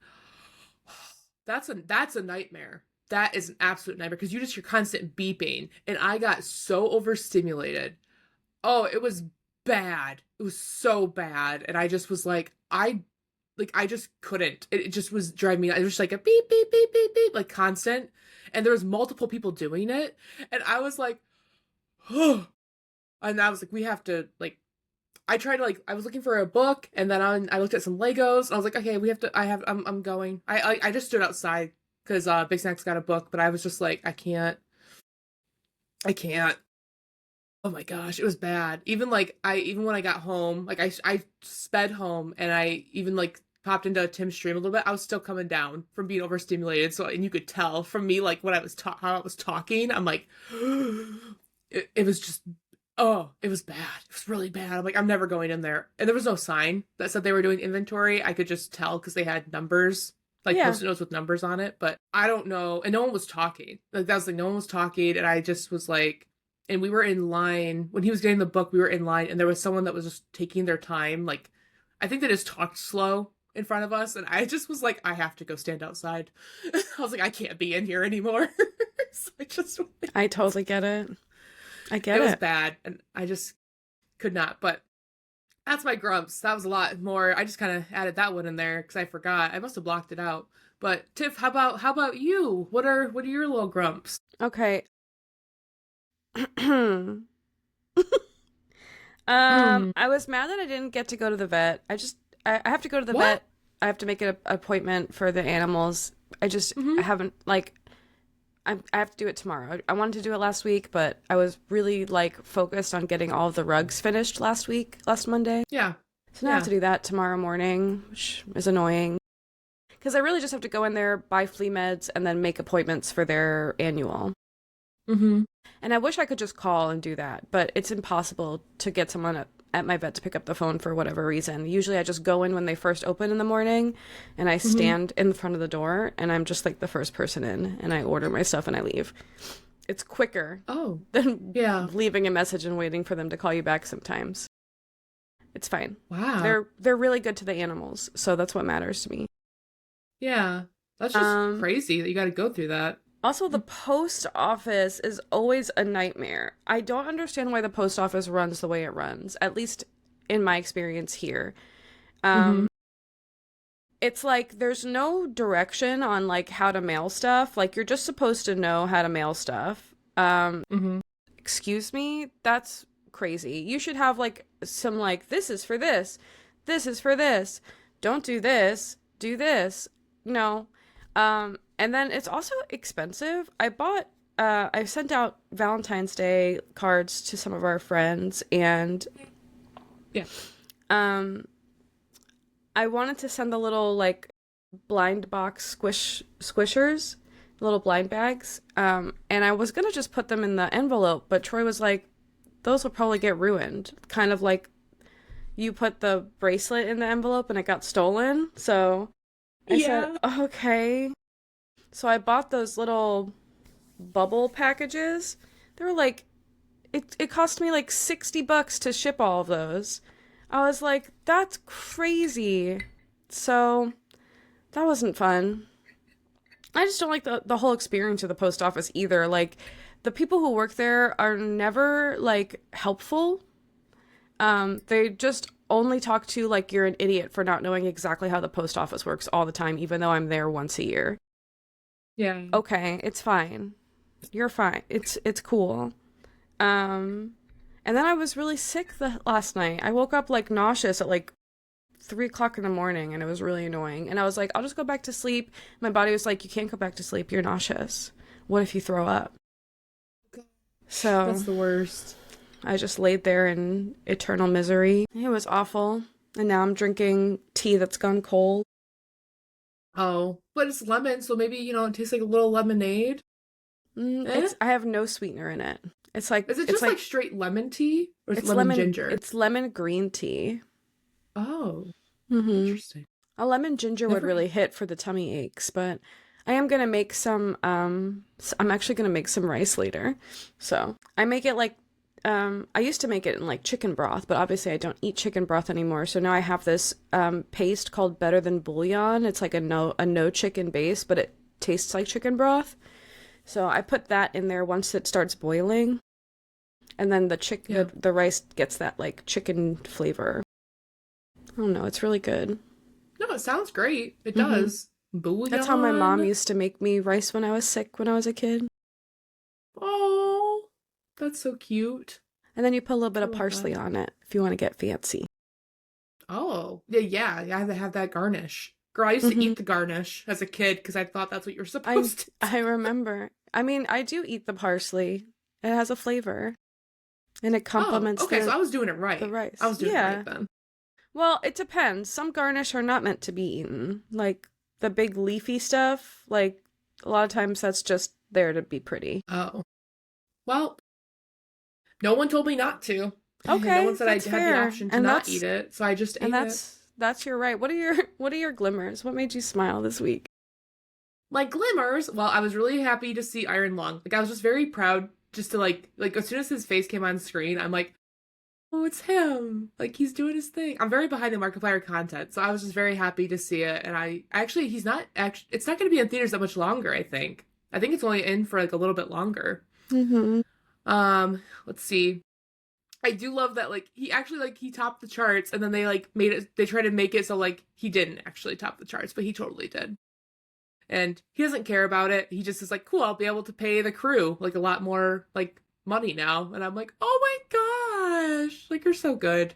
That's a nightmare. That is an absolute nightmare because you just hear constant beeping, and I got so overstimulated. Oh, it was bad. It was so bad, and I just was I just couldn't. It just was driving me. It was just like a beep beep beep beep beep, like constant, and there was multiple people doing it, and I was like, oh, and I was like, we have to like. I tried to like. I was looking for a book, and then I looked at some Legos. And I was like, okay, we have to. I'm going. I just stood outside because Big Snack's got a book, but I was just like, I can't. I can't. Oh my gosh, it was bad. Even when I got home, I sped home and I even like popped into Tim's stream a little bit. I was still coming down from being overstimulated. So and you could tell from me like when I was how I was talking. I'm like, it was just it was bad. It was really bad. I'm like, I'm never going in there. And there was no sign that said they were doing inventory. I could just tell because they had numbers, like Yeah. post-it notes with numbers on it. But I don't know. And no one was talking. Like that was like no one was talking. And I just was like, and we were in line when he was getting the book. We were in line, and there was someone that was just taking their time. Like, I think they just talked slow in front of us, and I just was like, I have to go stand outside. I was like, I can't be in here anymore. So I just I totally get it. I it get was it. bad, and I just could not. But that's my grumps. That was a lot more. I just kind of added that one in there because I forgot. I must have blocked it out. But Tiff, how about you? What are your little grumps? Okay. Hmm. I was mad that I didn't get to go to the vet. I have to go to the What? vet. I have to make an appointment for the animals. I Mm-hmm. haven't like I have to do it tomorrow. I wanted to do it last week, but I was really like focused on getting all of the rugs finished last Monday. Yeah. So now I have Yeah. to do that tomorrow morning, which is annoying because I really just have to go in there, buy flea meds, and then make appointments for their annual. Mm-hmm. And I wish I could just call and do that, but it's impossible to get someone at my vet to pick up the phone for whatever reason. Usually I just go in when they first open in the morning and I Mm-hmm. stand in front of the door and I'm just like the first person in and I order my stuff and I leave. It's quicker Oh. than Yeah. leaving a message and waiting for them to call you back sometimes. It's fine. Wow. They're really good to the animals, so that's what matters to me. Yeah. That's just Um crazy that you got to go through that. Also, the post office is always a nightmare. I don't understand why the post office runs the way it runs, at least in my experience here. Mm-hmm. Um, it's like there's no direction on like how to mail stuff. Like you're just supposed to know how to mail stuff. Mm-hmm. Excuse me, that's crazy. You should have like some like this is for this. This is for this. Don't do this. Do this. No. And then it's also expensive. I sent out Valentine's Day cards to some of our friends and Yeah. um I wanted to send the little like blind box squishers, little blind bags. And I was gonna just put them in the envelope, but Troy was like, those will probably get ruined. Kind of like you put the bracelet in the envelope and it got stolen. So I said, Yeah. okay. So I bought those little bubble packages. They were like, it cost me like $60 to ship all of those. I was like, that's crazy. So that wasn't fun. I just don't like the whole experience of the post office either. Like the people who work there are never like helpful. They just only talk to you like you're an idiot for not knowing exactly how the post office works all the time, even though I'm there once a year. Yeah. Okay, it's fine. You're fine. It's cool. Um, and then I was really sick last night. I woke up like nauseous at like 3 o'clock in the morning, and it was really annoying. And I was like, I'll just go back to sleep. My body was like, you can't go back to sleep. You're nauseous. What if you throw up? So That's the worst. I just laid there in eternal misery. It was awful. And now I'm drinking tea that's gone cold. Oh, but it's lemon, so maybe, it tastes like a little lemonade. Eh? It's I have no sweetener in it. It's like Is it it's just like like straight lemon tea? Or is it it's lemon lemon ginger? it's lemon green tea. Oh, Mm-hmm. interesting. A lemon ginger would Never. really hit for the tummy aches, but I am gonna make some I'm actually gonna make some rice later. So I make it like I used to make it in like chicken broth, but obviously I don't eat chicken broth anymore. So now I have this paste called Better Than Bouillon. It's like a no chicken base, but it tastes like chicken broth. So I put that in there once it starts boiling, and then Yeah. the rice gets that like chicken flavor. I don't know, it's really good. No, it sounds great. It Hmm. does. That's how my mom Bouillon. used to make me rice when I was sick when I was a kid. Oh, that's so cute. And then you put a little bit I of love parsley that. on it if you want to get fancy. Oh, yeah, yeah. You have to have that garnish. Girl, I used to Hmm. eat the garnish as a kid because I thought that's what you were I supposed to I do. remember. I mean, I do eat the parsley. It has a flavor, and it Oh, complements okay, so the I was doing it the right. I rice. was doing it right Yeah. then. Well, it depends. Some garnish are not meant to be eaten. Like the big leafy stuff, like a lot of times that's just there to be pretty. Oh. Well, no one told me not to. And no one Okay, said I that's had the fair. option to not eat it, so I just And ate it. that's your right. What are your glimmers? What made you smile this week? My glimmers, well, I was really happy to see Iron Lung. Like I was just very proud just to like as soon as his face came on screen, I'm like, oh, it's him. Like he's doing his thing. I'm very behind the Markiplier content, so I was just very happy to see it. And I actually he's not actually it's not going to be in theaters that much longer, I think. I think it's only in for like a little bit longer. Mm-hmm. Let's see. I do love that like he actually like he topped the charts and then they like made it they tried to make it so like he didn't actually top the charts, but he totally did. And he doesn't care about it. He just is like, cool, I'll be able to pay the crew like a lot more like money now. And I'm like, oh my gosh, like you're so good.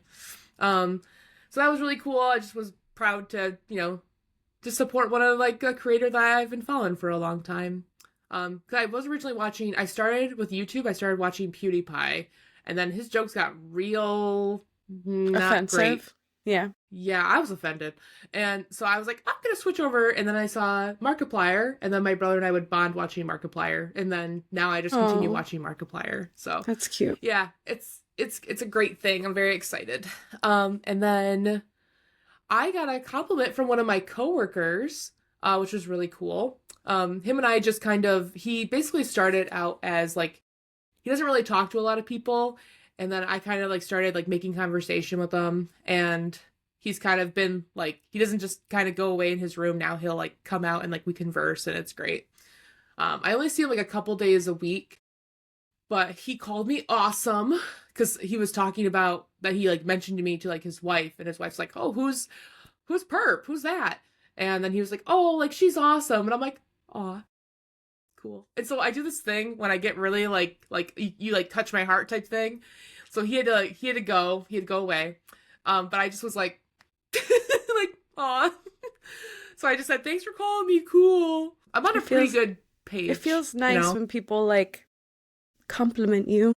Um, so that was really cool. I just was proud to, to support one of like a creator that I've been following for a long time. 'Cause I was originally watching. I started with YouTube. I started watching PewDiePie, and then his jokes got real not great. Offensive. Yeah. Yeah, I was offended. And so I was like, I'm gonna switch over. And then I saw Markiplier, and then my brother and I would bond watching Markiplier. And then now I just continue Oh, watching Markiplier. So that's cute. yeah, it's a great thing. I'm very excited. And then I got a compliment from one of my coworkers, which was really cool. Him and I just kind of he basically started out as like he doesn't really talk to a lot of people, and then I kind of like started like making conversation with him, and he's kind of been like he doesn't just kind of go away in his room now. He'll like come out and like we converse, and it's great. I only see him like a couple days a week, but he called me awesome because he was talking about that he like mentioned to me to like his wife, and his wife's like, oh, who's Perp? Who's that? And then he was like, oh, like she's awesome, and I'm like, aw, cool. And so I do this thing when I get really like you like touch my heart type thing. So he had to go away. But I just was like like aw. So I just said thanks for calling me cool. I'm on a It pretty feels good page. it feels you nice know? when people like compliment you.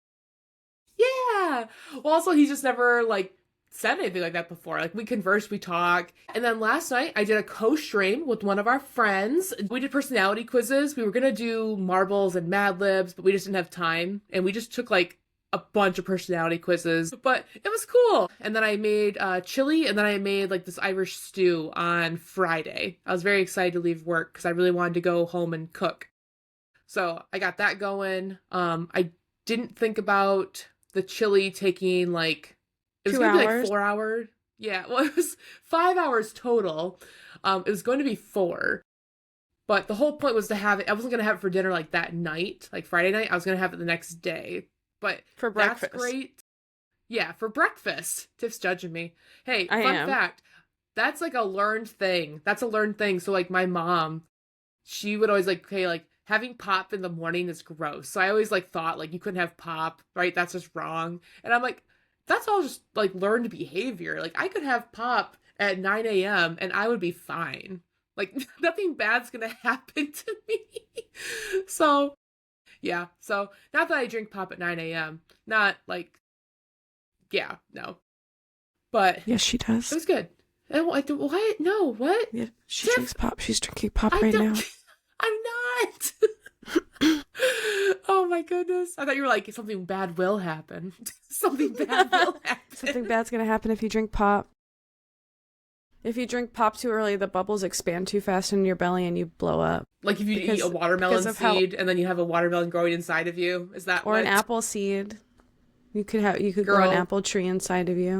Yeah. Well, also he's just never like said anything like that before. Like we converse, we talk. And then last night I did a co-stream with one of our friends. We did personality quizzes. We were gonna do marbles and Mad Libs, but we just didn't have time. And we just took like a bunch of personality quizzes. But it was cool. And then I made chili and then I made like this Irish stew on Friday. I was very excited to leave work because I really wanted to go home and cook. So I got that going. I didn't think about the chili taking like it was Two gonna be like hours. 4 hours. Yeah, well it was 5 hours total. It was going to be four, but the whole point was to have it. I wasn't gonna have it for dinner like that night, like Friday night. I was gonna have it the next day. But For that's breakfast. great. Yeah, for breakfast. Tiff's judging me. Hey, I fun am. fact. That's like a learned thing. That's a learned thing. So like my mom, she would always like, okay, like having pop in the morning is gross. So I always like thought like you couldn't have pop, right? That's just wrong. And I'm like, that's all just like learned behavior. Like I could have pop at 9 a.m. and I would be fine. Like nothing bad's gonna happen to me. So yeah. So not that I drink pop at 9 a.m. Not like yeah, no. But Yes, she it does. was good. And what? What? No, what? Yeah, she Tiff, drinks pop. She's drinking pop I right don't. now. I'm not. Oh my goodness. I thought you were like, something bad will happen. Something bad will happen. Something bad's gonna happen if you drink pop. If you drink pop too early, the bubbles expand too fast in your belly and you blow up. Like if you eat a watermelon seed and then you have a watermelon growing inside of you. Is that or what? an apple seed. You could grow an apple tree inside of you.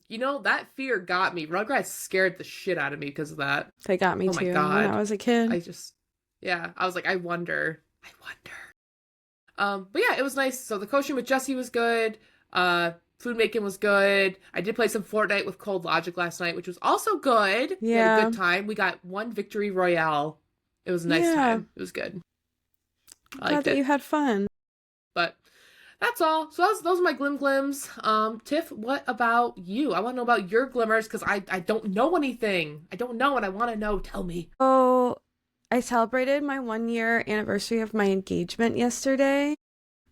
You know, that fear got me. Rugrats scared the shit out of me because of that. They got me Oh too my God. when I was a kid. I was like, I wonder. But yeah, it was nice. So the coaching with Jesse was good. Food making was good. I did play some Fortnite with Cold Logic last night, which was also good. We had a good time. We got one victory royale. It was a nice time. It was good. I Glad liked that it. you had fun. But that's all. So those are my glims. Tiff, what about you? I want to know about your glimmers because I don't know anything. I don't know and I want to know. Tell me. Oh, I celebrated my 1 year anniversary of my engagement yesterday.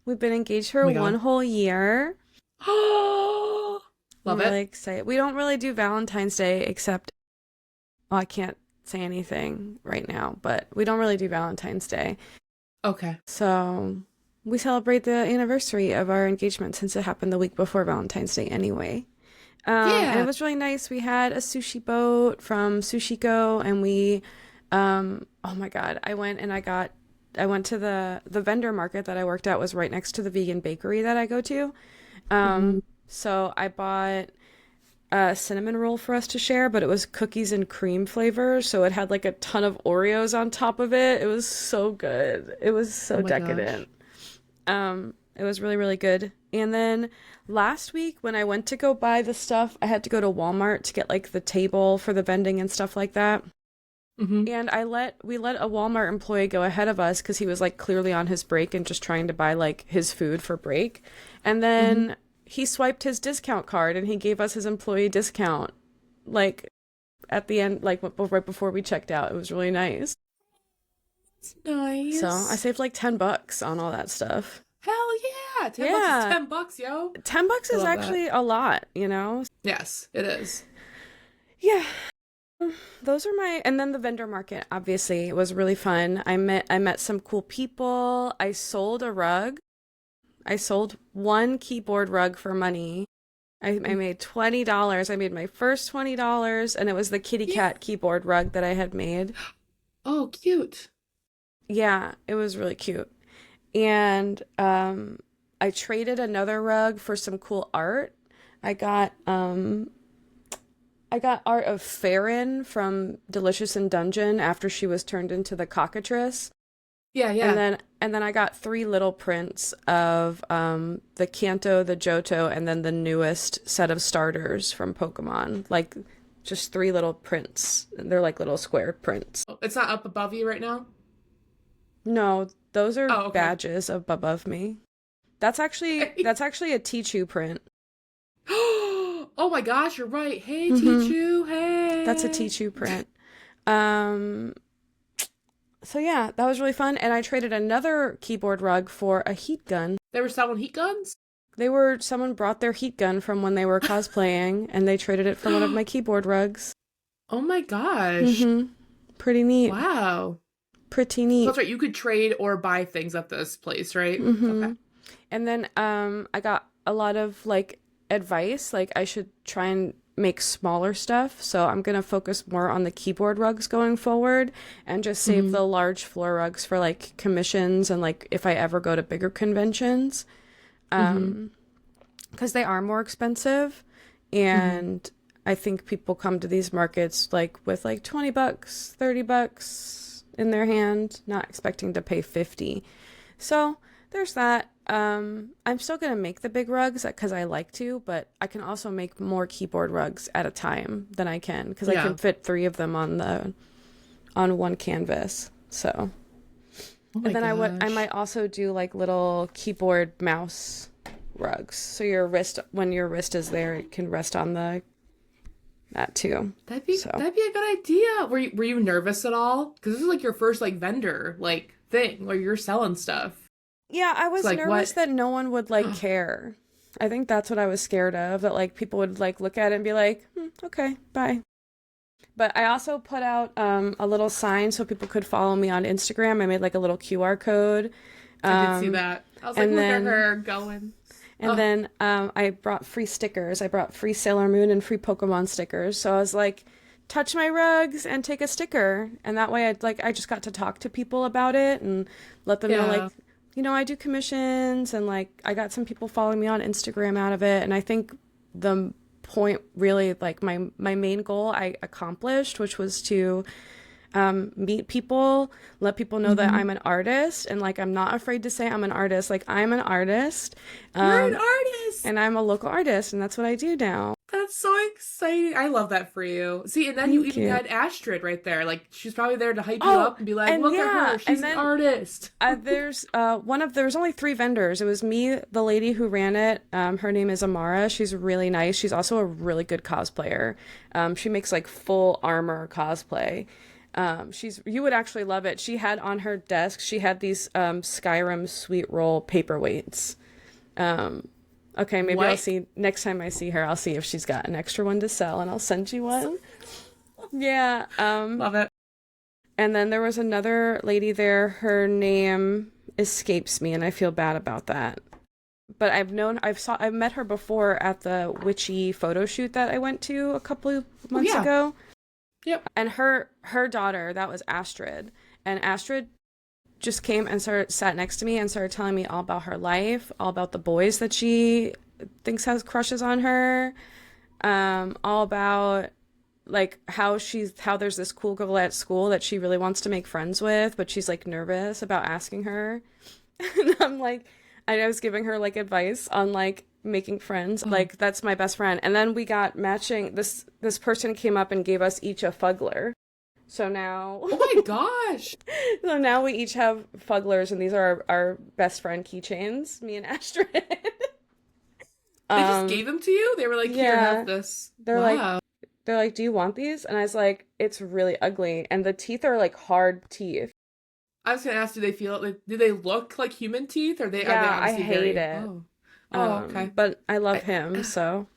We've been engaged Oh for my one God. whole year. I'm Love really it. excited. We don't really do Valentine's Day except, well, I can't say anything right now, but we don't really do Valentine's Day. Okay. So we celebrate the anniversary of our engagement since it happened the week before Valentine's Day anyway. And it Yeah. was really nice. We had a sushi boat from Sushiko, and oh my God, I went to the vendor market that I worked at was right next to the vegan bakery that I go to. Hmm. So I bought a cinnamon roll for us to share, but it was cookies and cream flavor, so it had like a ton of Oreos on top of it. It was so good. It was Oh so my gosh. decadent. It was really, really good. And then last week when I went to go buy the stuff, I had to go to Walmart to get like the table for the vending and stuff like that. Hmm. And we let a Walmart employee go ahead of us because he was like clearly on his break and just trying to buy like his food for break. And Hmm. then he swiped his discount card and he gave us his employee discount like at the end, like right before we checked out. It was really nice. It's So I nice. saved like $10 on all that stuff. Hell yeah. $10 is Yeah, $10, yo. $10 I is love that. actually a lot, you know? Yes, it is. Yeah, those are my, and then the vendor market obviously was really fun. I met some cool people. I sold a rug. I sold one keyboard rug for money. I made $20. I made my first $20, and it was the kitty Yeah. cat keyboard rug that I had made. Oh, cute. Yeah, it was really cute. And I traded another rug for some cool art. I got I got art of Farron from Delicious in Dungeon after she was turned into the cockatrice. Yeah, yeah. And then I got three little prints of the Kanto, the Johto, and then the newest set of starters from Pokemon. Like just three little prints. They're like little square prints. Oh, it's not up above you right now? No, those are Oh, okay. badges above me. Okay. That's actually a Tichu print. Oh my gosh, you're right. Hey, Mm-hmm. Tichu. That's a Hey. Tichu print. Um, so yeah, that was really fun. And I traded another keyboard rug for a heat gun. They were selling heat guns? Someone brought their heat gun from when they were cosplaying and they traded it for one of my keyboard rugs. Oh my gosh. Mm-hmm. Pretty neat. Wow. Pretty So neat. that's right. You could trade or buy things at this place, right? Okay. Mm-hmm. And then I got a lot of like advice, like I should try and make smaller stuff. So I'm gonna focus more on the keyboard rugs going forward and just save Hmm. the large floor rugs for like commissions and like if I ever go to bigger conventions. Hmm. Because they are more expensive Hmm. and I think people come to these markets like with like $20, $30 in their hand, not expecting to pay 50. So there's that. I'm still gonna make the big rugs because I like to, but I can also make more keyboard rugs at a time than I can because I can Yeah. fit three of them on one canvas. So, Oh and my then I gosh. might also do like little keyboard mouse rugs. So when your wrist is there, it can rest on the that too. So That'd be a good idea. Were you nervous at all? Because this is like your first like vendor like thing where you're selling stuff. yeah, I It's was like nervous what? that no one would like care. I think that's what I was scared of, that like people would like look at it and be like, okay, bye. But I also put out a little sign so people could follow me on Instagram. I made like a little QR code. I did see Um, that. I was like, and look at then her going. and Oh, then I brought free stickers. I brought free Sailor Moon and free Pokemon stickers. So I was like, touch my rugs and take a sticker. And that way I just got to talk to people about it and let them know like, yeah. you know, I do commissions and like I got some people following me on Instagram out of it. And I think the point really like my main goal I accomplished, which was to meet people, let people know that Hmm. I'm an artist, and like I'm not afraid to say I'm an artist. Like I'm an artist, You're an um, artist. and I'm a local artist, and that's what I do now. That's so exciting. I love that for you. See, and then you Thank even you. had Astrid right there. Like she's probably there to hype you Oh, up and be like, and look at yeah, her. and She's an then artist. there was only three vendors. It was me, the lady who ran it. Her name is Amara. She's really nice. She's also a really good cosplayer. She makes like full armor cosplay. You would actually love it. She had on her desk, she had these Skyrim sweet roll paperweights. Um, okay, maybe I'll What? see next time I see her, I'll see if she's got an extra one to sell and I'll send you one. Yeah. Love it. And then there was another lady there. Her name escapes me and I feel bad about that. But I've met her before at the witchy photo shoot that I went to a couple of Oh, months yeah. ago. Yep. And her daughter, that was Astrid. And Astrid just came and sat next to me and started telling me all about her life, all about the boys that she thinks has crushes on her, all about like how there's this cool girl at school that she really wants to make friends with, but she's like nervous about asking her. And I'm like, I was giving her like advice on like making friends. Oh. Like that's my best friend. And then we got matching. This person came up and gave us each a fuggler. So now, Oh my gosh. so now we each have fugglers, and these are our best friend keychains. Me and Astrid. They just gave them to you? They were like, here, Yeah. have this. They're like, Wow. they're like, do you want these? And I was like, it's really ugly, and the teeth are like hard teeth. I was gonna ask, do they look like human teeth? Or are they Yeah, I honestly hate very it. Oh. Oh, okay. But I love I, him, so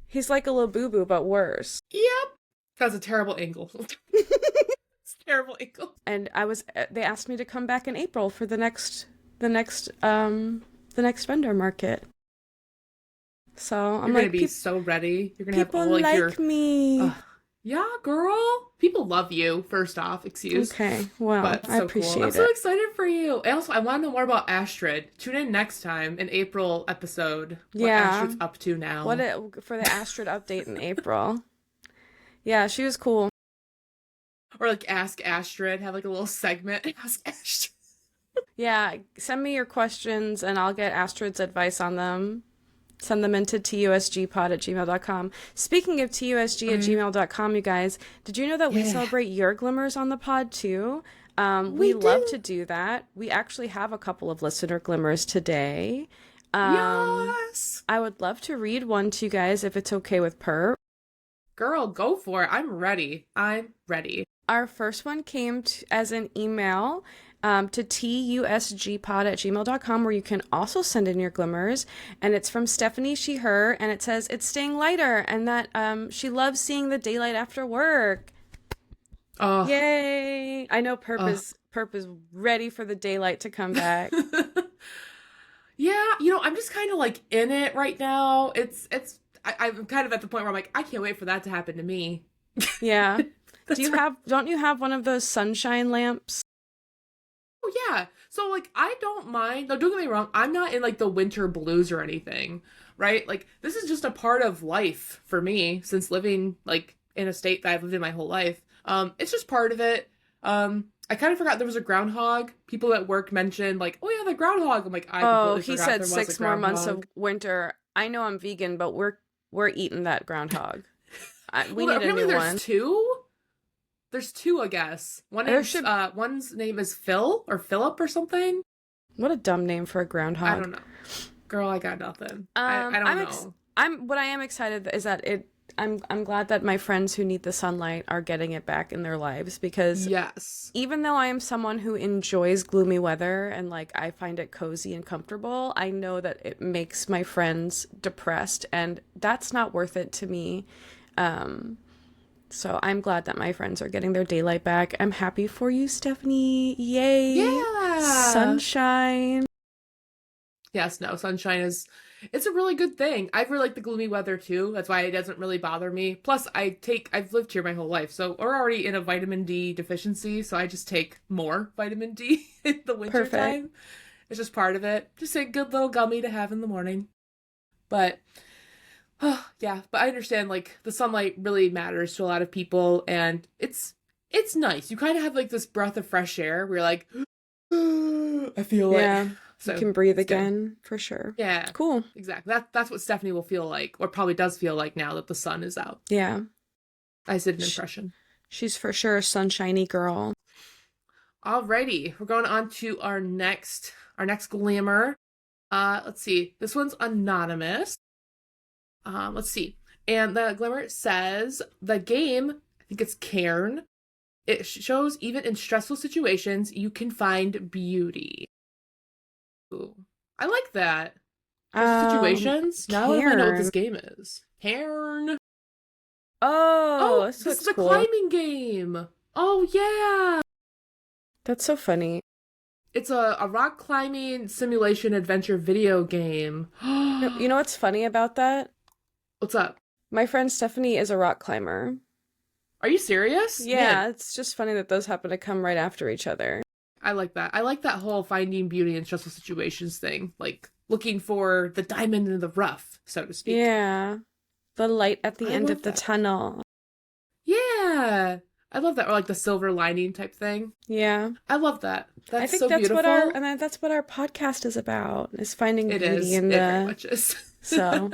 he's like a little boo boo, but worse. yep. That's a terrible angle. It's a terrible angle. And they asked me to come back in April for the next vendor market. So I'm You're like, gonna be so ready. You're gonna have people all like your like me. yeah, girl. People love you, first off, excuse. Okay, well, But I so cool. appreciate I'm so it. excited for you. And also I want to know more about Astrid. Tune in next time in April episode. What Yeah. Astrid's up to now. For the Astrid update in April. Yeah, she was cool. Or like Ask Astrid, have like a little segment. Ask Astrid. Yeah, send me your questions and I'll get Astrid's advice on them. Send them into tusgpod@gmail.com. Speaking of tusg@gmail.com, you guys, did you know that we Yeah. celebrate your glimmers on the pod too? We We love do. to do that. We actually have a couple of listener glimmers today. Yes. I would love to read one to you guys if it's okay with Per. Girl, go for it. I'm ready. I'm ready. Our first one came as an email to tusgpod@gmail.com, where you can also send in your glimmers. And it's from Stephanie, she, her, and it says it's staying lighter and that she loves seeing the daylight after work. Oh. Yay! I know Perp is ready for the daylight to come back. Yeah, I'm just kind of like in it right now. I'm kind of at the point where I'm like, I can't wait for that to happen to me. Yeah. That's Don't you have one of those sunshine lamps? Oh yeah. So like I don't mind. No, don't get me wrong. I'm not in like the winter blues or anything, right? Like this is just a part of life for me since living like in a state that I've lived in my whole life. It's just part of it. I kind of forgot there was a groundhog. People at work mentioned like, "Oh yeah, the groundhog." I'm like, I Oh, completely he forgot said there was 6 a more months of groundhog. winter. I know I'm vegan, but we're eating that groundhog. We Well, need a apparently new there's one. two. There's two, I guess. One's name is Phil or Philip or something. What a dumb name for a I groundhog. don't know. Girl, I got nothing. I don't know. What I am excited is that I'm glad that my friends who need the sunlight are getting it back in their lives, because Yes. even though I am someone who enjoys gloomy weather and like I find it cozy and comfortable, I know that it makes my friends depressed and that's not worth it to me. So I'm glad that my friends are getting their daylight back. I'm happy for you, Stephanie. Yay. Yeah. Sunshine. Yes, no, it's a really good thing. I really like the gloomy weather too. That's why it doesn't really bother me. Plus, I've lived here my whole life, so we're already in a vitamin D deficiency, so I just take more vitamin D in the winter Perfect. time. It's just part of it. Just a good little gummy to have in the morning. But yeah, but I understand like the sunlight really matters to a lot of people and it's nice. You kind of have like this breath of fresh air where you're like I feel Yeah. it. So You can breathe it's good. again for sure. Yeah. Cool. Exactly. That's what Stephanie will feel like, or probably does feel like now that the sun is out. Yeah. I did an impression. She's for sure a sunshiny girl. Alrighty, we're going on to our next glamor. Let's see. This one's anonymous. Let's see. And the glimmer says the game, I think it's Cairn, It shows even in stressful situations, you can find beauty. Ooh, I like that. Stressful situations. Now I really know what this Cairn. game is. Cairn. Oh, Oh, this this is looks a cool. climbing game. Oh, yeah. That's so funny. It's a rock climbing simulation adventure video game. You know what's funny about that? What's up? My friend Stephanie is a rock climber. Are you serious? Man, Yeah, it's just funny that those happen to come right after each other. I like that. I like that whole finding beauty in stressful situations thing. Like looking for the diamond in the rough, so to speak. Yeah, the light at the I end of love the that. tunnel. Yeah. I love that. Or like the silver lining type thing. Yeah. I love that. I That's think so that's what our beautiful. and that's what our podcast is about, is finding It beauty is. in It very the much is. so.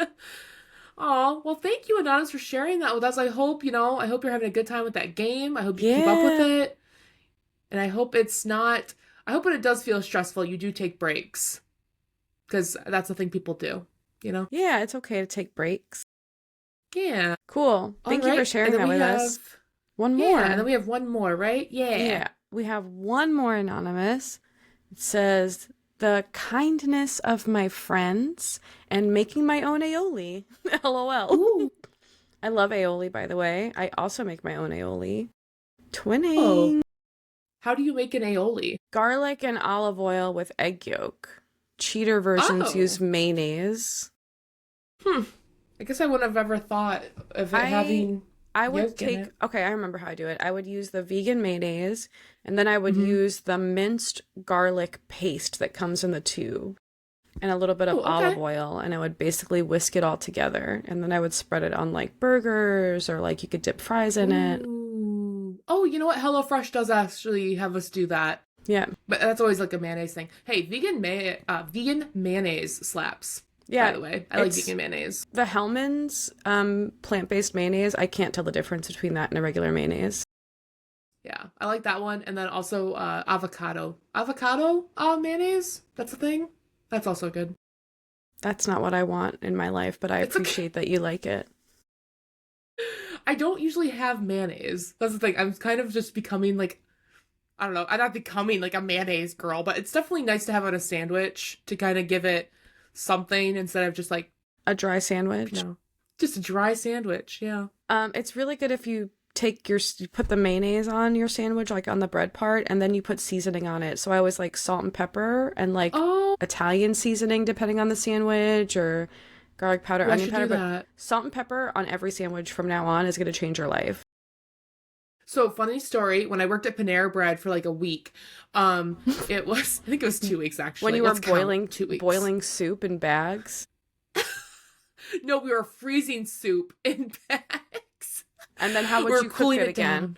Oh, well, thank you, Anonymous, for sharing that with us. I hope, I hope you're having a good time with that game. I hope you keep up with Yeah. it. And I hope it's not, I hope when it does feel stressful, you do take breaks. Because that's the thing people do, you know? Yeah, it's okay to take breaks. Yeah. Cool. All Thank you for right. And sharing then that we with have, us. One yeah. And then more. we have one more, right? Yeah. Yeah, we have one more anonymous. It says, the kindness of my friends and making my own aioli. LOL. Ooh. I love aioli, by the way. I also make my own aioli. Oh. Twinning. How do you make an aioli? Garlic and olive oil with egg yolk. Cheater versions use Oh. mayonnaise. Hmm. I guess I wouldn't have ever thought of it I having I would yolk in take, it. okay, I remember how I do it. I would use the vegan mayonnaise, and then I would Mm-hmm. use the minced garlic paste that comes in the tube, and a little bit of Oh, olive okay. oil, and I would basically whisk it all together, and then I would spread it on like burgers, or like you could dip fries in it. Ooh. Oh, you know what? HelloFresh does actually have us do that. Yeah. But that's always like a mayonnaise thing. Hey, vegan mayonnaise slaps, by Yeah, the way. I like it's vegan mayonnaise. the Hellman's plant-based mayonnaise. I can't tell the difference between that and a regular mayonnaise. Yeah, I like that one. And then also avocado. Avocado mayonnaise? That's a thing? That's also good. That's not what I want in my life, but I It's okay. appreciate that you like it. I don't usually have mayonnaise. That's the thing. I'm kind of just becoming like, I don't know. I'm not becoming like a mayonnaise girl, but it's definitely nice to have on a sandwich to kind of give it something instead of just like, A dry sandwich. just a dry sandwich. Yeah. It's really good if you you put the mayonnaise on your sandwich, like on the bread part, and then you put seasoning on it. So I always like salt and pepper and like Oh, Italian seasoning depending on the sandwich, or garlic powder, ooh, I onion should powder. do But that. salt and pepper on every sandwich from now on is going to change your life. So funny story, when I worked at Panera Bread for like a week, it was I think it was 2 weeks When actually. you were Let's count. boiling 2 weeks. boiling soup in bags, No, we were freezing soup in bags. and then how We would were you cook cooling it it again? down.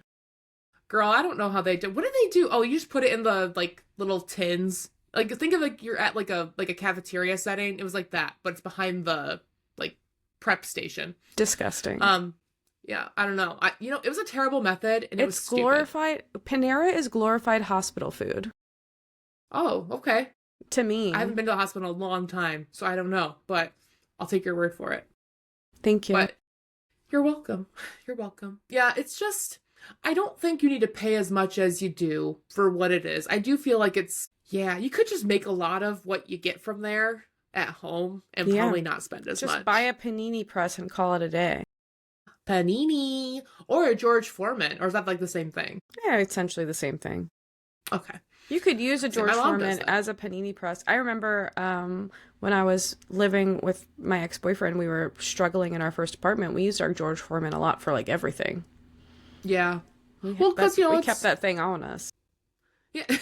Girl, I don't know how they do. What do they do? Oh, you just put it in the like little tins. Like think of like you're at like a cafeteria setting. It was like that, but it's behind the like prep station. Disgusting. Um yeah, I don't know. It was a terrible method and it was It's stupid. glorified. Panera is glorified hospital food Oh, okay. to I haven't me. been to the hospital in a long time, so I don't know, but I'll take your word for it. Thank you. But you're welcome. You're welcome. Yeah, it's just, I don't think you need to pay as much as you do for what it is. I do feel like yeah, you could just make a lot of what you get from there at home and Yeah. probably not spend as Just buy much. a panini press and call it a day. Panini or a George Foreman, or is that like the same thing? Yeah, essentially the same thing. Okay. You could use a See, my George mom does Foreman that. as a panini press. I remember when I was living with my ex-boyfriend, we were struggling in our first apartment. We used our George Foreman a lot for like everything. Yeah. Well, because, We kept it's, that thing on us. yeah, I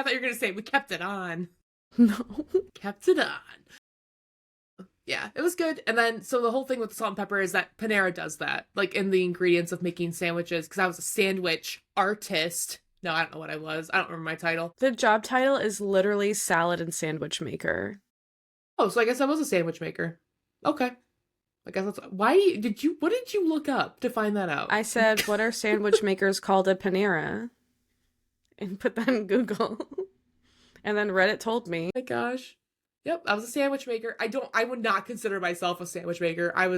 thought you were going to say we kept it on. No. Kept it on. Yeah, it was good. And then, so the whole thing with the salt and pepper is that Panera does that, like in the ingredients of making sandwiches, because I was a sandwich artist. No, I don't know what I was. I don't remember my title. The job title is literally salad and sandwich maker. Oh, so I guess I was a sandwich maker. Okay. I guess that's what did you look up to find that out? I said, what are sandwich makers called at Panera? And put that in Google. And then Reddit told me. My gosh. Yep, I was a sandwich maker. I would not consider myself a sandwich maker. It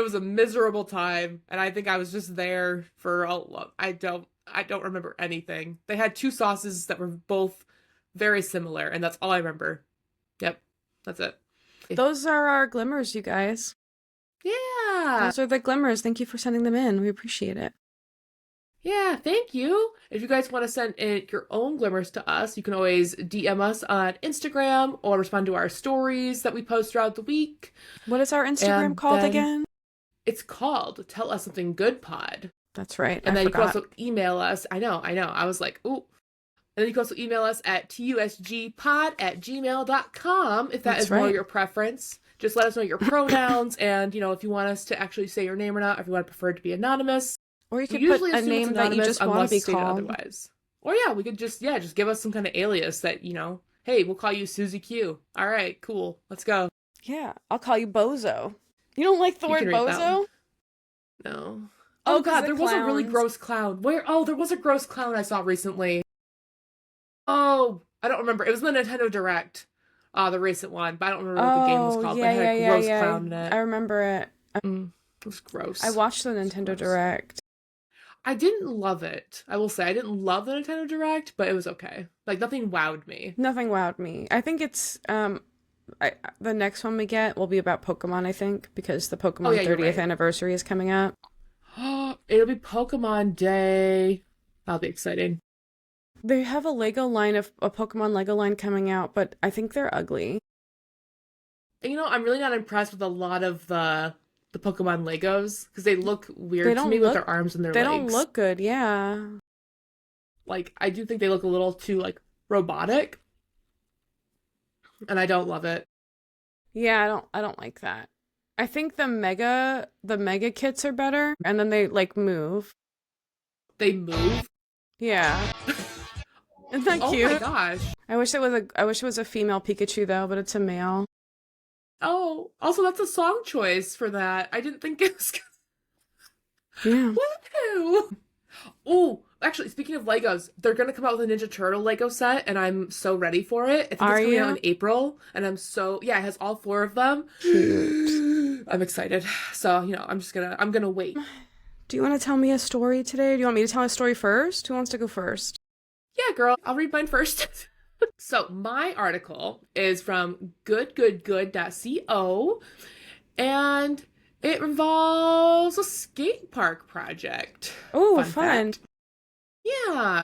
was a miserable time, and I think I was just there for I don't, I don't remember anything. They had two sauces that were both very similar, and that's all I remember. Yep, that's it. Those are our glimmers, you guys. Yeah. Those are the glimmers. Thank you for sending them in. We appreciate it. Yeah, thank you. If you guys want to send in your own glimmers to us, you can always DM us on Instagram or respond to our stories that we post throughout the week. What is our Instagram And called then again? it's called Tell Us Something Good Pod. That's right. And I then you can forgot. also email us. I know. I was like, ooh. And then you can also email us at tusgpod@gmail.com if that That's is more right. your preference. Just let us know your pronouns and, if you want us to actually say your name or not, if you want to prefer to be anonymous. Or you We could put usually a assume it's name that you anonymous just want to unless be stated called. otherwise. Or yeah, we could just give us some kind of alias that, hey, we'll call you Susie Q. All right, cool. Let's go. Yeah, I'll call you Bozo. You don't like the You word can read that one. Bozo? No. Oh, Oh 'cause god, the there was a really clowns. gross clown. Where? Oh, there was a gross clown I saw recently. Oh, I don't remember. It was the Nintendo Direct. The recent one, but I don't remember what the game was Oh, called, but yeah, it had yeah, a yeah, gross yeah. clown in I it. remember it. It was I gross. watched the It was Nintendo gross. Direct. I didn't love it. I will say I didn't love the Nintendo Direct, but it was okay. Like nothing wowed me. Nothing wowed me. I think it's the next one we get will be about Pokemon, I think, because the Oh Pokemon yeah, you're 30th right. anniversary is coming up. It'll be Pokemon Day. That'll be exciting. They have a Lego line of a Pokemon Lego line coming out, but I think they're ugly. I'm really not impressed with a lot of the Pokemon Legos because they look They weird to me don't with look their arms and their they don't legs. look good, yeah. Like I do think they look a little too like robotic, and I don't love it. Yeah, I don't like that. I think the mega kits are better and then they like move. They move. Yeah. Isn't that Oh my cute? gosh. I wish it was a female Pikachu though, but it's a male. Oh, also that's a song choice for that. I didn't think it was. Yeah. Woohoo! Oh, actually, speaking of Legos, they're gonna come out with a Ninja Turtle Lego set, and I'm so ready for it. I think Are it's coming out you? in April, and yeah, it has all four of them. Cute. I'm excited. So, I'm gonna wait. Do you want to tell me a story today? Do you want me to tell a story first? Who wants to go first? Yeah, girl, I'll read mine first. So, my article is from goodgoodgood.co, and it involves a skate park project. Oh, Fun fun. fact. Yeah.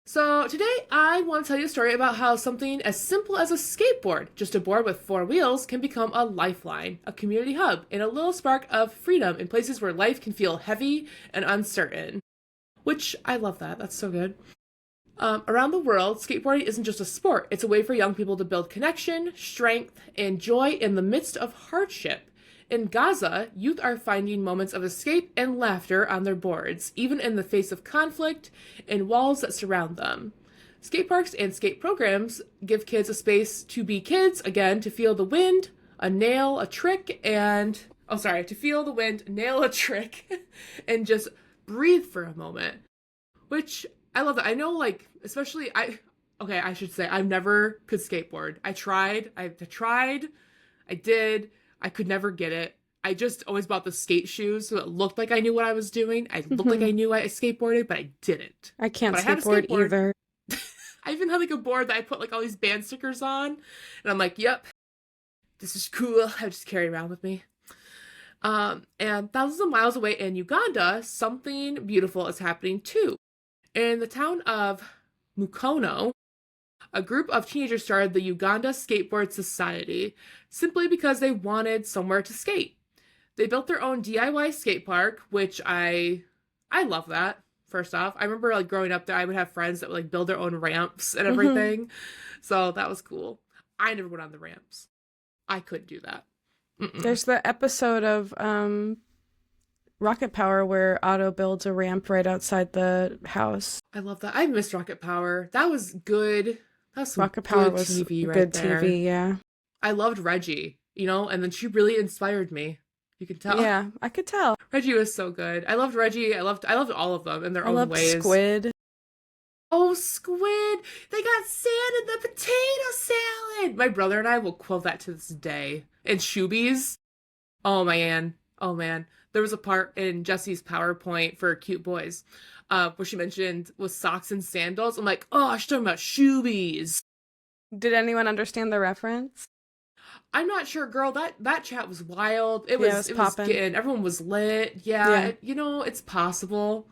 So today I want to tell you a story about how something as simple as a skateboard, just a board with four wheels, can become a lifeline, a community hub, and a little spark of freedom in places where life can feel heavy and uncertain. Which I love that. That's so good. Around the world, skateboarding isn't just a sport. It's a way for young people to build connection, strength, and joy in the midst of hardship. In Gaza, youth are finding moments of escape and laughter on their boards, even in the face of conflict and walls that surround them. Skate parks and skate programs give kids a space to be kids, again, to feel the wind, nail a trick, to feel the wind, nail a trick, and just breathe for a moment. Which I love that. I know, like, especially okay, I should say, I never could skateboard. I did. I could never get it. I just always bought the skate shoes so it looked like I knew what I was doing. I looked like I knew I skateboarded, but I didn't. I can't But I had a skateboard skateboard. either. I even had like a board that I put like all these band stickers on, and I'm like, yep, this is cool. I just carry it around with me. And thousands of miles away in Uganda, something beautiful is happening too. In the town of Mukono, a group of teenagers started the Uganda Skateboard Society simply because they wanted somewhere to skate. They built their own DIY skate park, which I love that. First off, I remember like growing up there, I would have friends that would like build their own ramps and Hmm. everything. So that was cool. I never went on the ramps. I couldn't do that. Mm-mm. There's the episode of Rocket Power where Otto builds a ramp right outside the house. I love that. I missed Rocket Power. That was good. That was some Rocket Power good was TV right good there. TV, yeah. I loved Reggie, and then she really inspired me. You can tell. Yeah, I could tell. Reggie was so good. I loved Reggie. I loved all of them in their I own loved ways. Squid. Oh, Squid! They got sand in the potato salad! My brother and I will quote that to this day. And Shoobies. Oh, man. Oh man, there was a part in Jessie's PowerPoint for Cute Boys, where she mentioned was socks and sandals. I'm like, oh, she's talking about shoebies. Did anyone understand the reference? I'm not sure, girl. That chat was wild. It Yeah, it was was it was popping. getting everyone was lit. Yeah, Yeah, it's possible.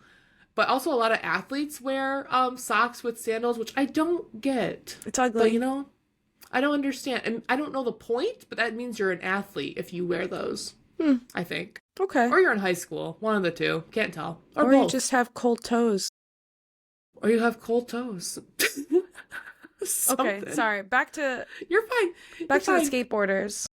But also a lot of athletes wear socks with sandals, which I don't get. it's But ugly. I don't understand. And I don't know the point, but that means you're an athlete if you wear those, Hmm. I think. Okay. Or you're in high school. One of the two. Can't tell. Or Or you both. just have cold toes. Or you have cold toes. Okay, Something. sorry. You're fine. You're Back to the fine. skateboarders.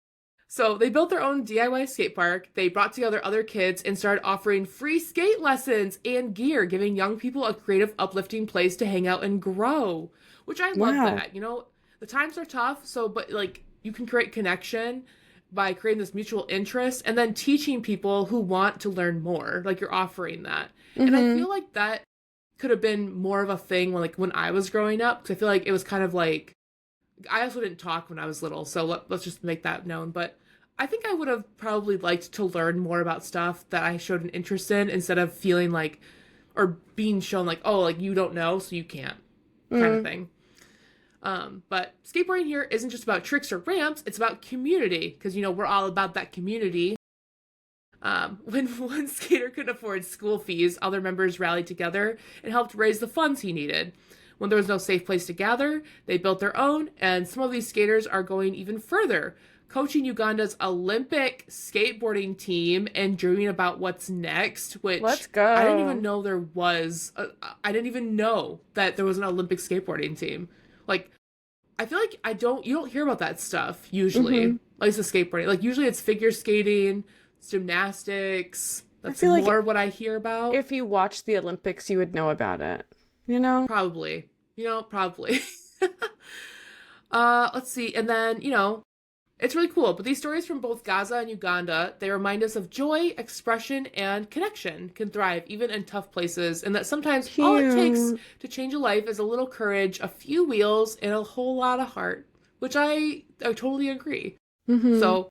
So they built their own DIY skate park. They brought together other kids and started offering free skate lessons and gear, giving young people a creative, uplifting place to hang out and grow. Which I love Wow. that. The times are tough, so but like you can create connection by creating this mutual interest and then teaching people who want to learn more. Like you're offering that. And I Mm-hmm. feel like that could have been more of a thing when I was growing up, because I feel like it was kind of like I also didn't talk when I was little, so let's just make that known. But I think I would have probably liked to learn more about stuff that I showed an interest in instead of feeling like, or being shown like, oh, like you don't know, so you can't, kind of Mm. thing. But skateboarding here isn't just about tricks or ramps, it's about community, because, we're all about that community. When one skater couldn't afford school fees, other members rallied together and helped raise the funds he needed. When there was no safe place to gather, they built their own, and some of these skaters are going even further, coaching Uganda's Olympic skateboarding team and dreaming about what's next, Let's which I didn't even go. know there was. I didn't even know that there was an Olympic skateboarding team. Like, I feel like you don't hear about that stuff usually. Mm-hmm. At least the skateboarding. Like, usually it's figure skating, gymnastics. I That's feel like more what I hear about. if you watch the Olympics, you would know about it. You know? Probably. Probably. Let's see. And then, it's really cool. But these stories from both Gaza and Uganda, they remind us of joy, expression, and connection can thrive even in tough places, and that sometimes all it takes Cute. to change a life is a little courage, a few wheels, and a whole lot of heart, which I totally agree. Mm-hmm. So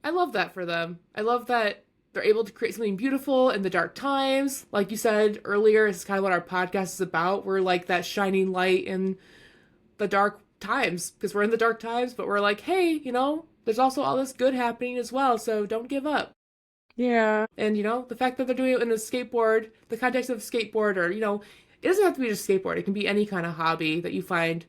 I love that for them. I love that they're able to create something beautiful in the dark times. Like you said earlier, it's kind of what our podcast is about. We're like that shining light in the dark times because we're in the dark times, but we're like, hey, there's also all this good happening as well, so don't give up. Yeah. And the fact that they're doing it in a skateboard, the context of a skateboard, or it doesn't have to be just skateboard. It can be any kind of hobby that you find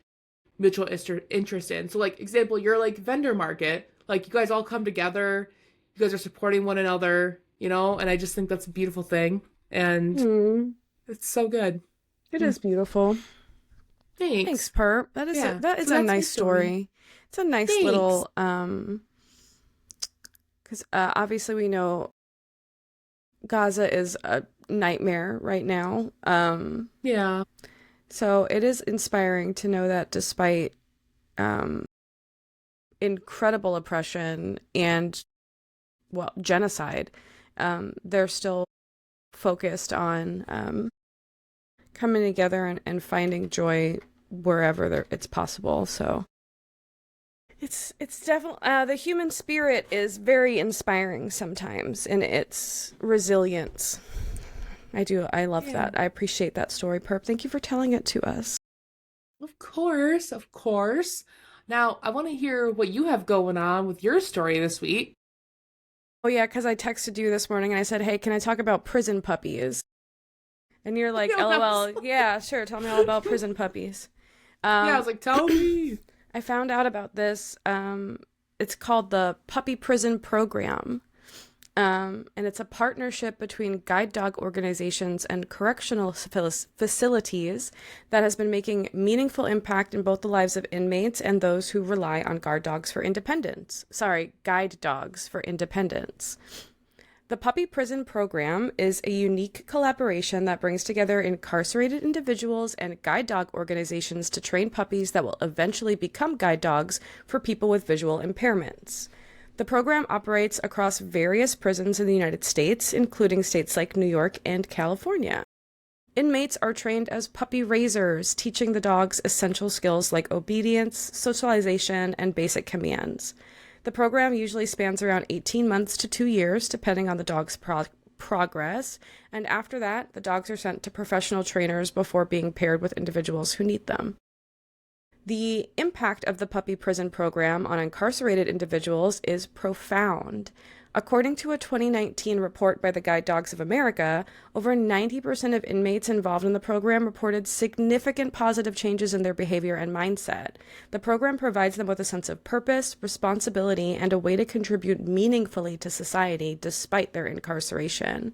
mutual interest in. So, like example, you're like vendor market, like you guys all come together, you guys are supporting one another, and I just think that's a beautiful thing, and Hmm. it's so good. It Mm. is beautiful. Thanks, Thanks. Perp. Yeah. That is So a that's my nice story. story. It's a nice Thanks. little because obviously we know Gaza is a nightmare right now. Yeah. So it is inspiring to know that despite um incredible oppression and well genocide, they're still focused on coming together and finding joy wherever it's possible. So it's definitely the human spirit is very inspiring sometimes in its resilience. I love Yeah. that. I appreciate that story, Perp. Thank you for telling it to us. Of course, of course. Now, I want to hear what you have going on with your story this week. Oh yeah, because I texted you this morning and I said, hey, can I talk about prison puppies? And you're like, Yeah, I was LOL, yeah, sure, tell me all about prison puppies. yeah, I Um, was like, tell me. I found out about this. It's called the Puppy Prison Program. And it's a partnership between guide dog organizations and correctional facilities that has been making meaningful impact in both the lives of inmates and those who rely on guide dogs for independence. Sorry, guide dogs for independence. The Puppy Prison Program is a unique collaboration that brings together incarcerated individuals and guide dog organizations to train puppies that will eventually become guide dogs for people with visual impairments. The program operates across various prisons in the United States, including states like New York and California. Inmates are trained as puppy raisers, teaching the dogs essential skills like obedience, socialization, and basic commands. The program usually spans around 18 months to 2 years, depending on the dog's progress, and after that, the dogs are sent to professional trainers before being paired with individuals who need them. The impact of the puppy prison program on incarcerated individuals is profound. According to a 2019 report by the Guide Dogs of America, over 90% of inmates involved in the program reported significant positive changes in their behavior and mindset. The program provides them with a sense of purpose, responsibility, and a way to contribute meaningfully to society despite their incarceration.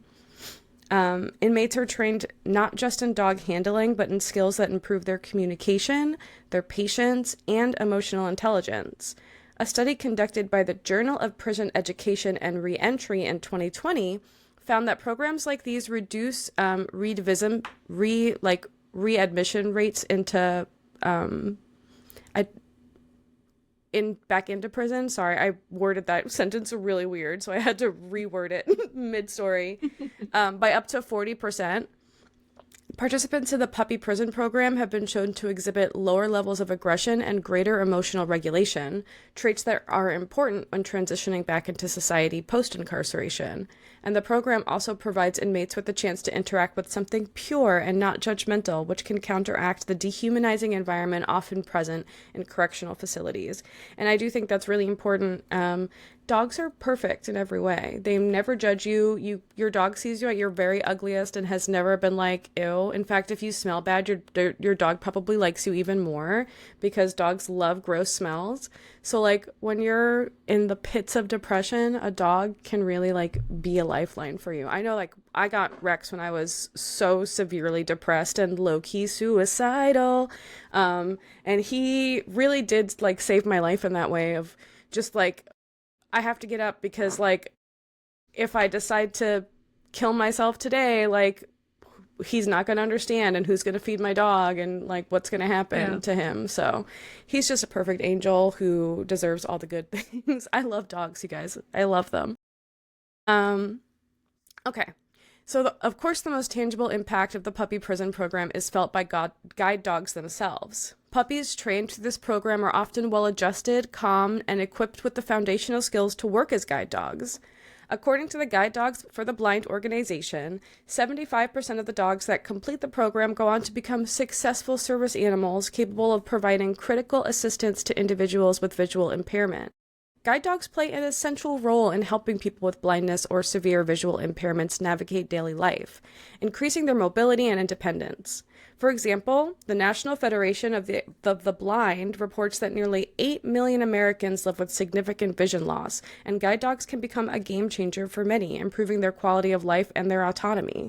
Inmates are trained not just in dog handling, but in skills that improve their communication, their patience, and emotional intelligence. A study conducted by the Journal of Prison Education and Reentry in 2020 found that programs like these reduce readmission rates into back into prison. Sorry, I worded that sentence really weird, so I had to reword it mid-story. By up to 40%. Participants in the puppy prison program have been shown to exhibit lower levels of aggression and greater emotional regulation, traits that are important when transitioning back into society post-incarceration. And the program also provides inmates with the chance to interact with something pure and not judgmental, which can counteract the dehumanizing environment often present in correctional facilities. And I do think that's really important. Dogs are perfect in every way. They never judge you. Your dog sees you at your very ugliest and has never been like, ew. In fact, if you smell bad, your dog probably likes you even more because dogs love gross smells. So like when you're in the pits of depression, a dog can really like be a lifeline for you. I know like I got Rex when I was so severely depressed and low-key suicidal. And he really did like save my life in that way of just like, I have to get up because, like, if I decide to kill myself today, like, he's not going to understand and who's going to feed my dog and, like, what's going to happen to him. So he's just a perfect angel who deserves all the good things. I love dogs, you guys. I love them. Okay. So, of course, the most tangible impact of the puppy prison program is felt by guide dogs themselves. Puppies trained through this program are often well-adjusted, calm, and equipped with the foundational skills to work as guide dogs. According to the Guide Dogs for the Blind organization, 75% of the dogs that complete the program go on to become successful service animals capable of providing critical assistance to individuals with visual impairment. Guide dogs play an essential role in helping people with blindness or severe visual impairments navigate daily life, increasing their mobility and independence. For example, the National Federation of the Blind reports that nearly 8 million Americans live with significant vision loss, and guide dogs can become a game changer for many, improving their quality of life and their autonomy.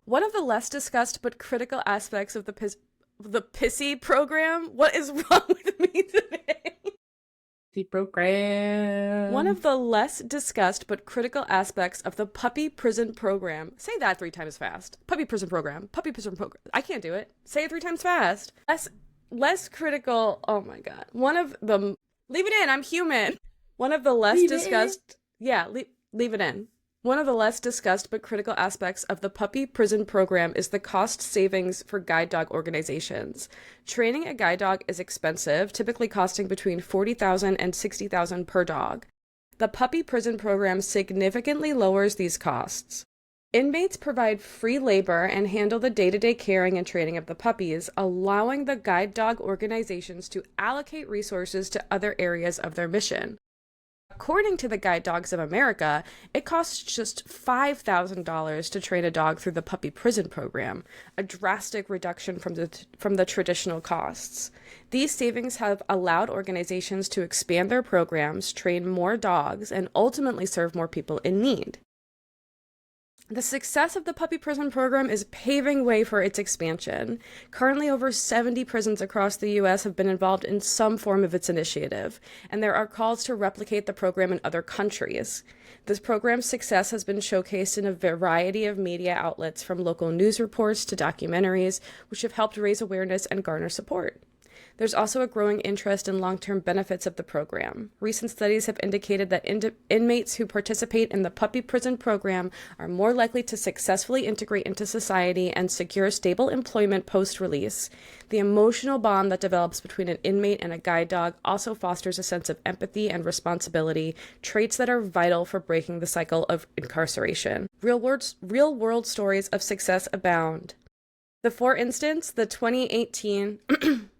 One of the less discussed but critical aspects of the pissy program, what is wrong with me today? Program. One of the less discussed but critical aspects of the puppy prison program. Say that 3 times fast. Puppy prison program. Puppy prison program. I can't do it. Say it 3 times fast. Less critical. Oh my god. One of the. Leave it in. I'm human. One of the less discussed. Yeah, leave it in. One of the less discussed but critical aspects of the puppy prison program is the cost savings for guide dog organizations. Training a guide dog is expensive, typically costing between $40,000 and $60,000 per dog. The puppy prison program significantly lowers these costs. Inmates provide free labor and handle the day-to-day caring and training of the puppies, allowing the guide dog organizations to allocate resources to other areas of their mission. According to the Guide Dogs of America, it costs just $5,000 to train a dog through the puppy prison program, a drastic reduction from the traditional costs. These savings have allowed organizations to expand their programs, train more dogs, and ultimately serve more people in need. The success of the puppy prison program is paving way for its expansion. Currently, over 70 prisons across the U.S. have been involved in some form of its initiative, and there are calls to replicate the program in other countries. This program's success has been showcased in a variety of media outlets, from local news reports to documentaries, which have helped raise awareness and garner support. There's also a growing interest in long-term benefits of the program. Recent studies have indicated that inmates who participate in the puppy prison program are more likely to successfully integrate into society and secure stable employment post-release. The emotional bond that develops between an inmate and a guide dog also fosters a sense of empathy and responsibility, traits that are vital for breaking the cycle of incarceration. Real-world stories of success abound. For instance, the 2018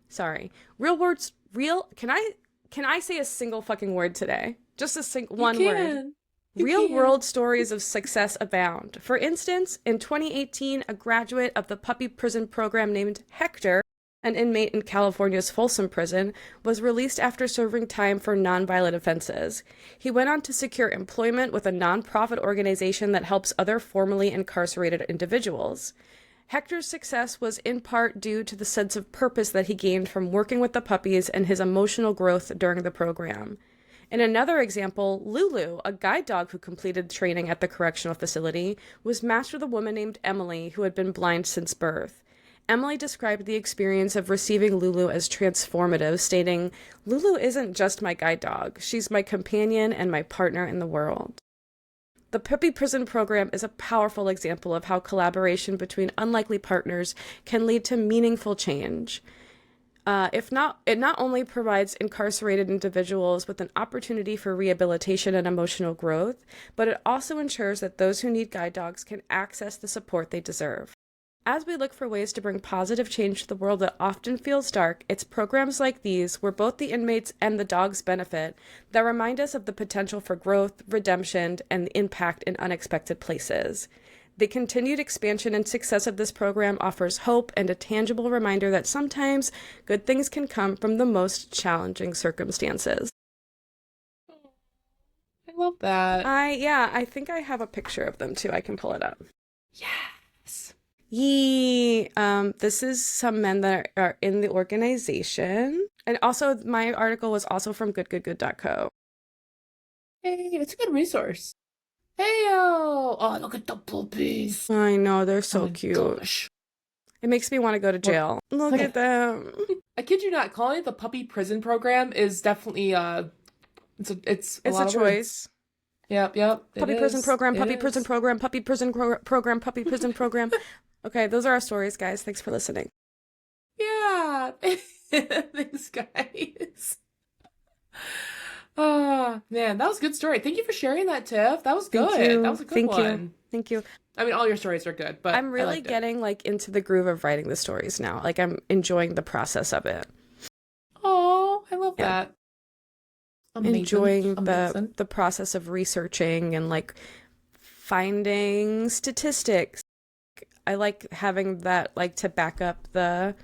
sorry, can I say a single fucking word today? Just one word. Real world stories of success abound. For instance, in 2018, a graduate of the puppy prison program named Hector, an inmate in California's Folsom Prison, was released after serving time for nonviolent offenses. He went on to secure employment with a nonprofit organization that helps other formerly incarcerated individuals. Hector's success was in part due to the sense of purpose that he gained from working with the puppies and his emotional growth during the program. In another example, Lulu, a guide dog who completed training at the correctional facility, was matched with a woman named Emily who had been blind since birth. Emily described the experience of receiving Lulu as transformative, stating, "Lulu isn't just my guide dog. She's my companion and my partner in the world." The puppy prison program is a powerful example of how collaboration between unlikely partners can lead to meaningful change. It not only provides incarcerated individuals with an opportunity for rehabilitation and emotional growth, but it also ensures that those who need guide dogs can access the support they deserve. As we look for ways to bring positive change to the world that often feels dark, it's programs like these, where both the inmates and the dogs benefit, that remind us of the potential for growth, redemption, and the impact in unexpected places. The continued expansion and success of this program offers hope and a tangible reminder that sometimes good things can come from the most challenging circumstances. I love that. I think I have a picture of them too. I can pull it up. Yes. This is some men that are in the organization. And also, my article was also from goodgoodgood.co. Hey, it's a good resource. Heyo! Oh, look at the puppies. I know, they're so Oh my cute. gosh. It makes me want to go to jail. Look at them. I kid you not, calling it the puppy prison program is definitely it's a choice. Yep. Puppy prison program, puppy prison program, puppy prison program, puppy prison program. Okay, those are our stories, guys. Thanks for listening. Yeah. Thanks, guys. Oh, man, that was a good story. Thank you for sharing that, Tiff. That was good. Thank you. That was a good one. Thank you. I mean, all your stories are good, but I'm really getting like into the groove of writing the stories now. Like I'm enjoying the process of it. Oh, I love that. Amazing. Enjoying the process of researching and like finding statistics. I like having that like to back up the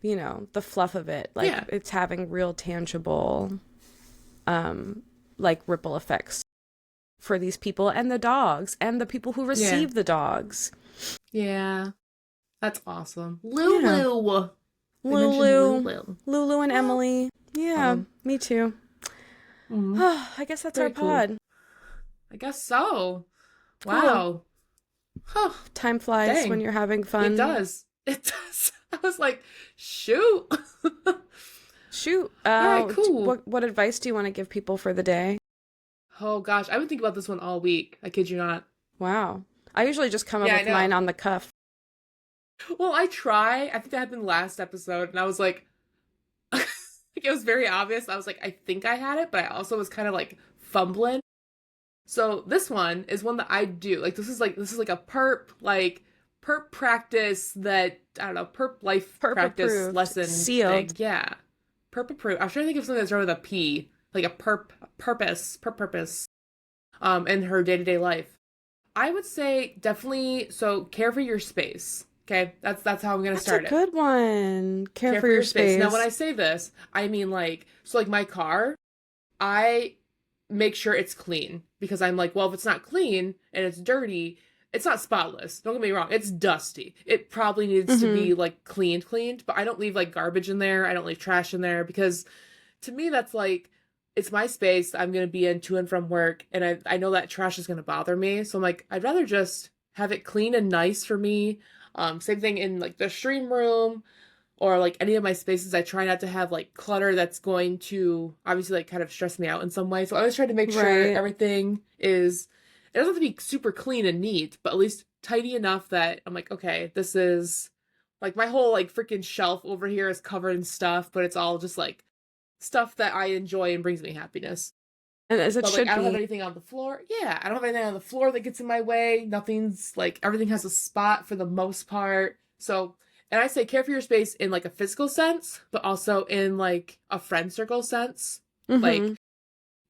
the fluff of it. Like it's having real tangible like ripple effects for these people and the dogs and the people who receive the dogs. Yeah. That's awesome. Lulu. Lulu and Emily. Yeah, me too. I guess that's Very our pod. Cool. I guess so. Cool. Wow. Huh. Time flies when you're having fun. It does. I was like, shoot. Shoot. All right, cool. What advice do you want to give people for the day? Oh, gosh. I've been thinking about this one all week. I kid you not. Wow. I usually just come up with mine on the cuff. Well, I try. I think that happened last episode, and I was like, it was very obvious. I was like, I think I had it, but I also was kind of like fumbling. So this one is one that I do. Like this is like a perp practice that I don't know, perp life practice approved. Lesson sealed. Thing. Yeah. Perp approved. I was trying to think of something that started with a P, like a purpose. In her day-to-day life. I would say definitely care for your space. Okay, that's how I'm gonna start it. That's a good one. Care for your space. Now, when I say this, I mean like my car, I make sure it's clean because I'm like, well, if it's not clean and it's dirty, it's not spotless. Don't get me wrong, it's dusty. It probably needs to be like cleaned, but I don't leave like garbage in there. I don't leave trash in there because to me that's like it's my space I'm gonna be in to and from work, and I know that trash is gonna bother me, so I'm like I'd rather just have it clean and nice for me. Same thing in like the stream room. or like any of my spaces, I try not to have like clutter that's going to obviously like kind of stress me out in some way. So I always try to make sure Right. everything is, it doesn't have to be super clean and neat, but at least tidy enough that I'm like, okay, this is like my whole like freaking shelf over here is covered in stuff, but it's all just like stuff that I enjoy and brings me happiness. And as it But like should I don't have be. anything on the floor. Yeah, I don't have anything on the floor that gets in my way. Nothing's like everything has a spot for the most part. So, and I say care for your space in like a physical sense, but also in like a friend circle sense. Like Mm-hmm.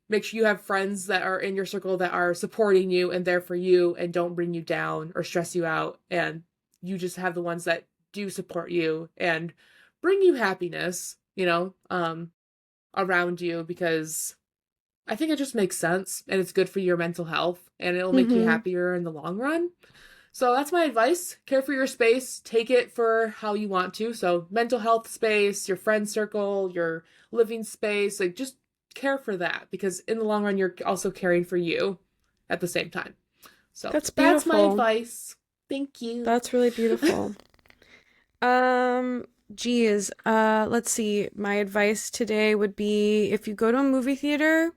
make sure you have friends that are in your circle that are supporting you and there for you and don't bring you down or stress you out, and you just have the ones that do support you and bring you happiness, around you, because I think it just makes sense and it's good for your mental health and it'll make you Mm-hmm. happier in the long run. So that's my advice. Care for your space. Take it for how you want to. So mental health space, your friend circle, your living space, like just care for that, because in the long run you're also caring for you at the same time. So That's that's my beautiful. advice. Thank you. That's really beautiful. Um, Geez, let's see. My advice today would be if you go to a movie theater,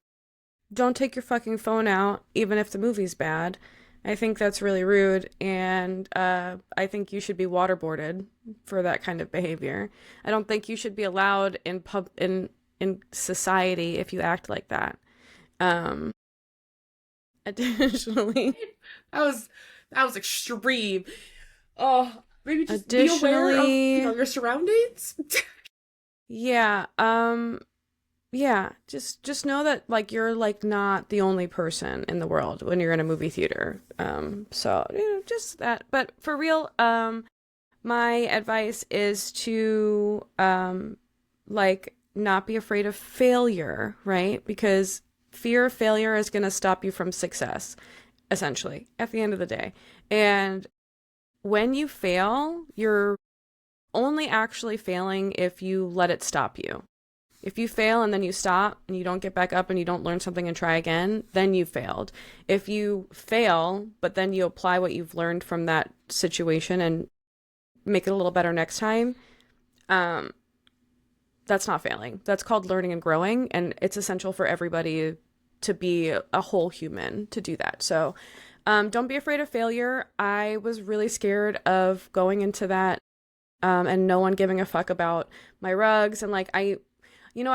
don't take your fucking phone out, even if the movie's bad. I think that's really rude, and I think you should be waterboarded for that kind of behavior. I don't think you should be allowed in society if you act like that. Um, additionally, That was that was extreme. Maybe just be aware of, additionally, your surroundings. yeah, yeah, just know that like you're like not the only person in the world when you're in a movie theater. So just that. But for real, my advice is to like not be afraid of failure, right? Because fear of failure is going to stop you from success, essentially, at the end of the day. And when you fail, you're only actually failing if you let it stop you. If you fail and then you stop and you don't get back up and you don't learn something and try again, then you failed. If you fail, but then you apply what you've learned from that situation and make it a little better next time, um, that's not failing. That's called learning and growing. And it's essential for everybody to be a whole human to do that. So don't be afraid of failure. I was really scared of going into that and no one giving a fuck about my rugs. And like, I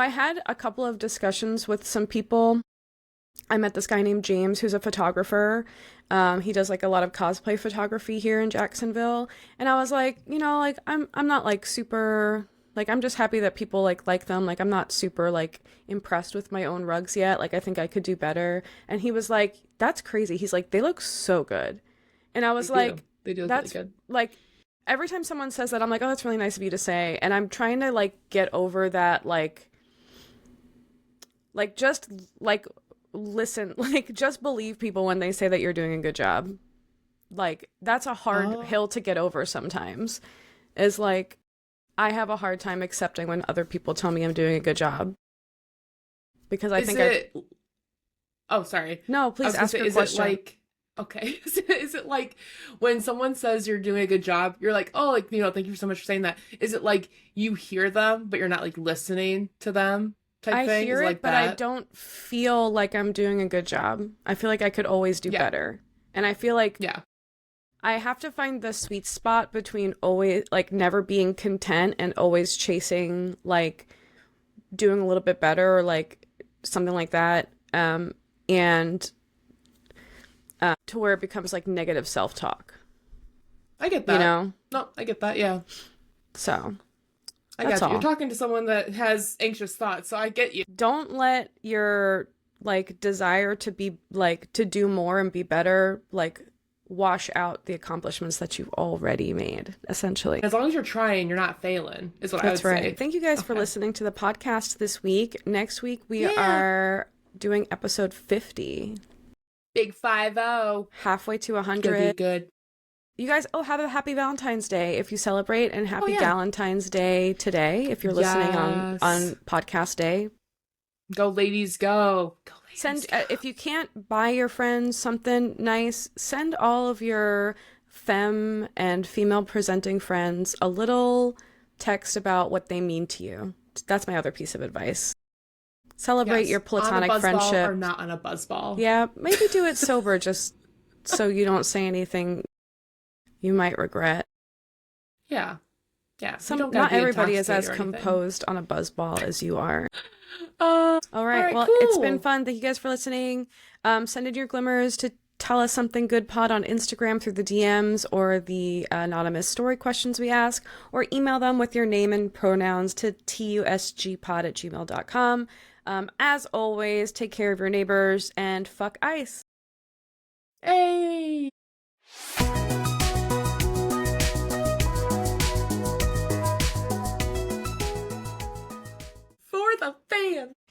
had a couple of discussions with some people. I met this guy named James who's a photographer. He does like a lot of cosplay photography here in Jacksonville. And I was like, like I'm not like super like I'm just happy that people like them. Like I'm not super like impressed with my own rugs yet. Like I think I could do better. And he was like, "That's crazy." He's like, "They look so good." And I They was do. like, They do look really "That's good. like every time someone says that, I'm like, "Oh, that's really nice of you to say." And I'm trying to like get over that just like listen, like just believe people when they say that you're doing a good job. Like that's a hard Oh, hill to get over sometimes. Is like I have a hard time accepting when other people tell me I'm doing a good job because I is think I it? Oh, sorry. no, I please was gonna ask say, your is it question. like? Okay, is it like when someone says you're doing a good job, you're like, oh, like thank you so much for saying that. Is it like you hear them, but you're not like listening to them type I thing? Is hear it it, like but I that? don't feel like I'm doing a good job. I feel like I could always do Yeah, better. And I feel like yeah. I have to find the sweet spot between always like never being content and always chasing like doing a little bit better or like something like that. And to where it becomes like negative self-talk, I get you that. know? No, I get that. Yeah, So I that's got you. You're all. talking to someone that has anxious thoughts, so I get you. Don't let your like desire to be like to do more and be better like wash out the accomplishments that you've already made, essentially. As long as you're trying, you're not failing, is what I That's would right. say. Thank you guys for Okay. listening to the podcast this week. Next week we Yeah. are doing episode 50, Big 5-0. halfway to It's gonna be 100. good. You guys, oh, have a happy Valentine's Day if you celebrate, and Oh happy yeah. Galentine's Day today if you're listening on Yes. podcast day. Go ladies go. Go ladies Send go. if you can't buy your friends something nice, send all of your femme and female presenting friends a little text about what they mean to you. That's my other piece of advice. Celebrate Yes, your platonic on a buzzball friendship. or not on a buzzball. Yeah, maybe do it sober just so you don't say anything you might regret. Yeah. Yeah. You Some don't gotta not be everybody is intoxicated as or anything. composed on a buzzball as you are. All All right. right, Well, it's been cool. fun. Thank you guys for listening. Send in your glimmers to tell us something good pod on Instagram through the DMs or the anonymous story questions we ask, or email them with your name and pronouns to tusgpod@gmail.com. As always, take care of your neighbors and fuck ice. Hey. For the fans.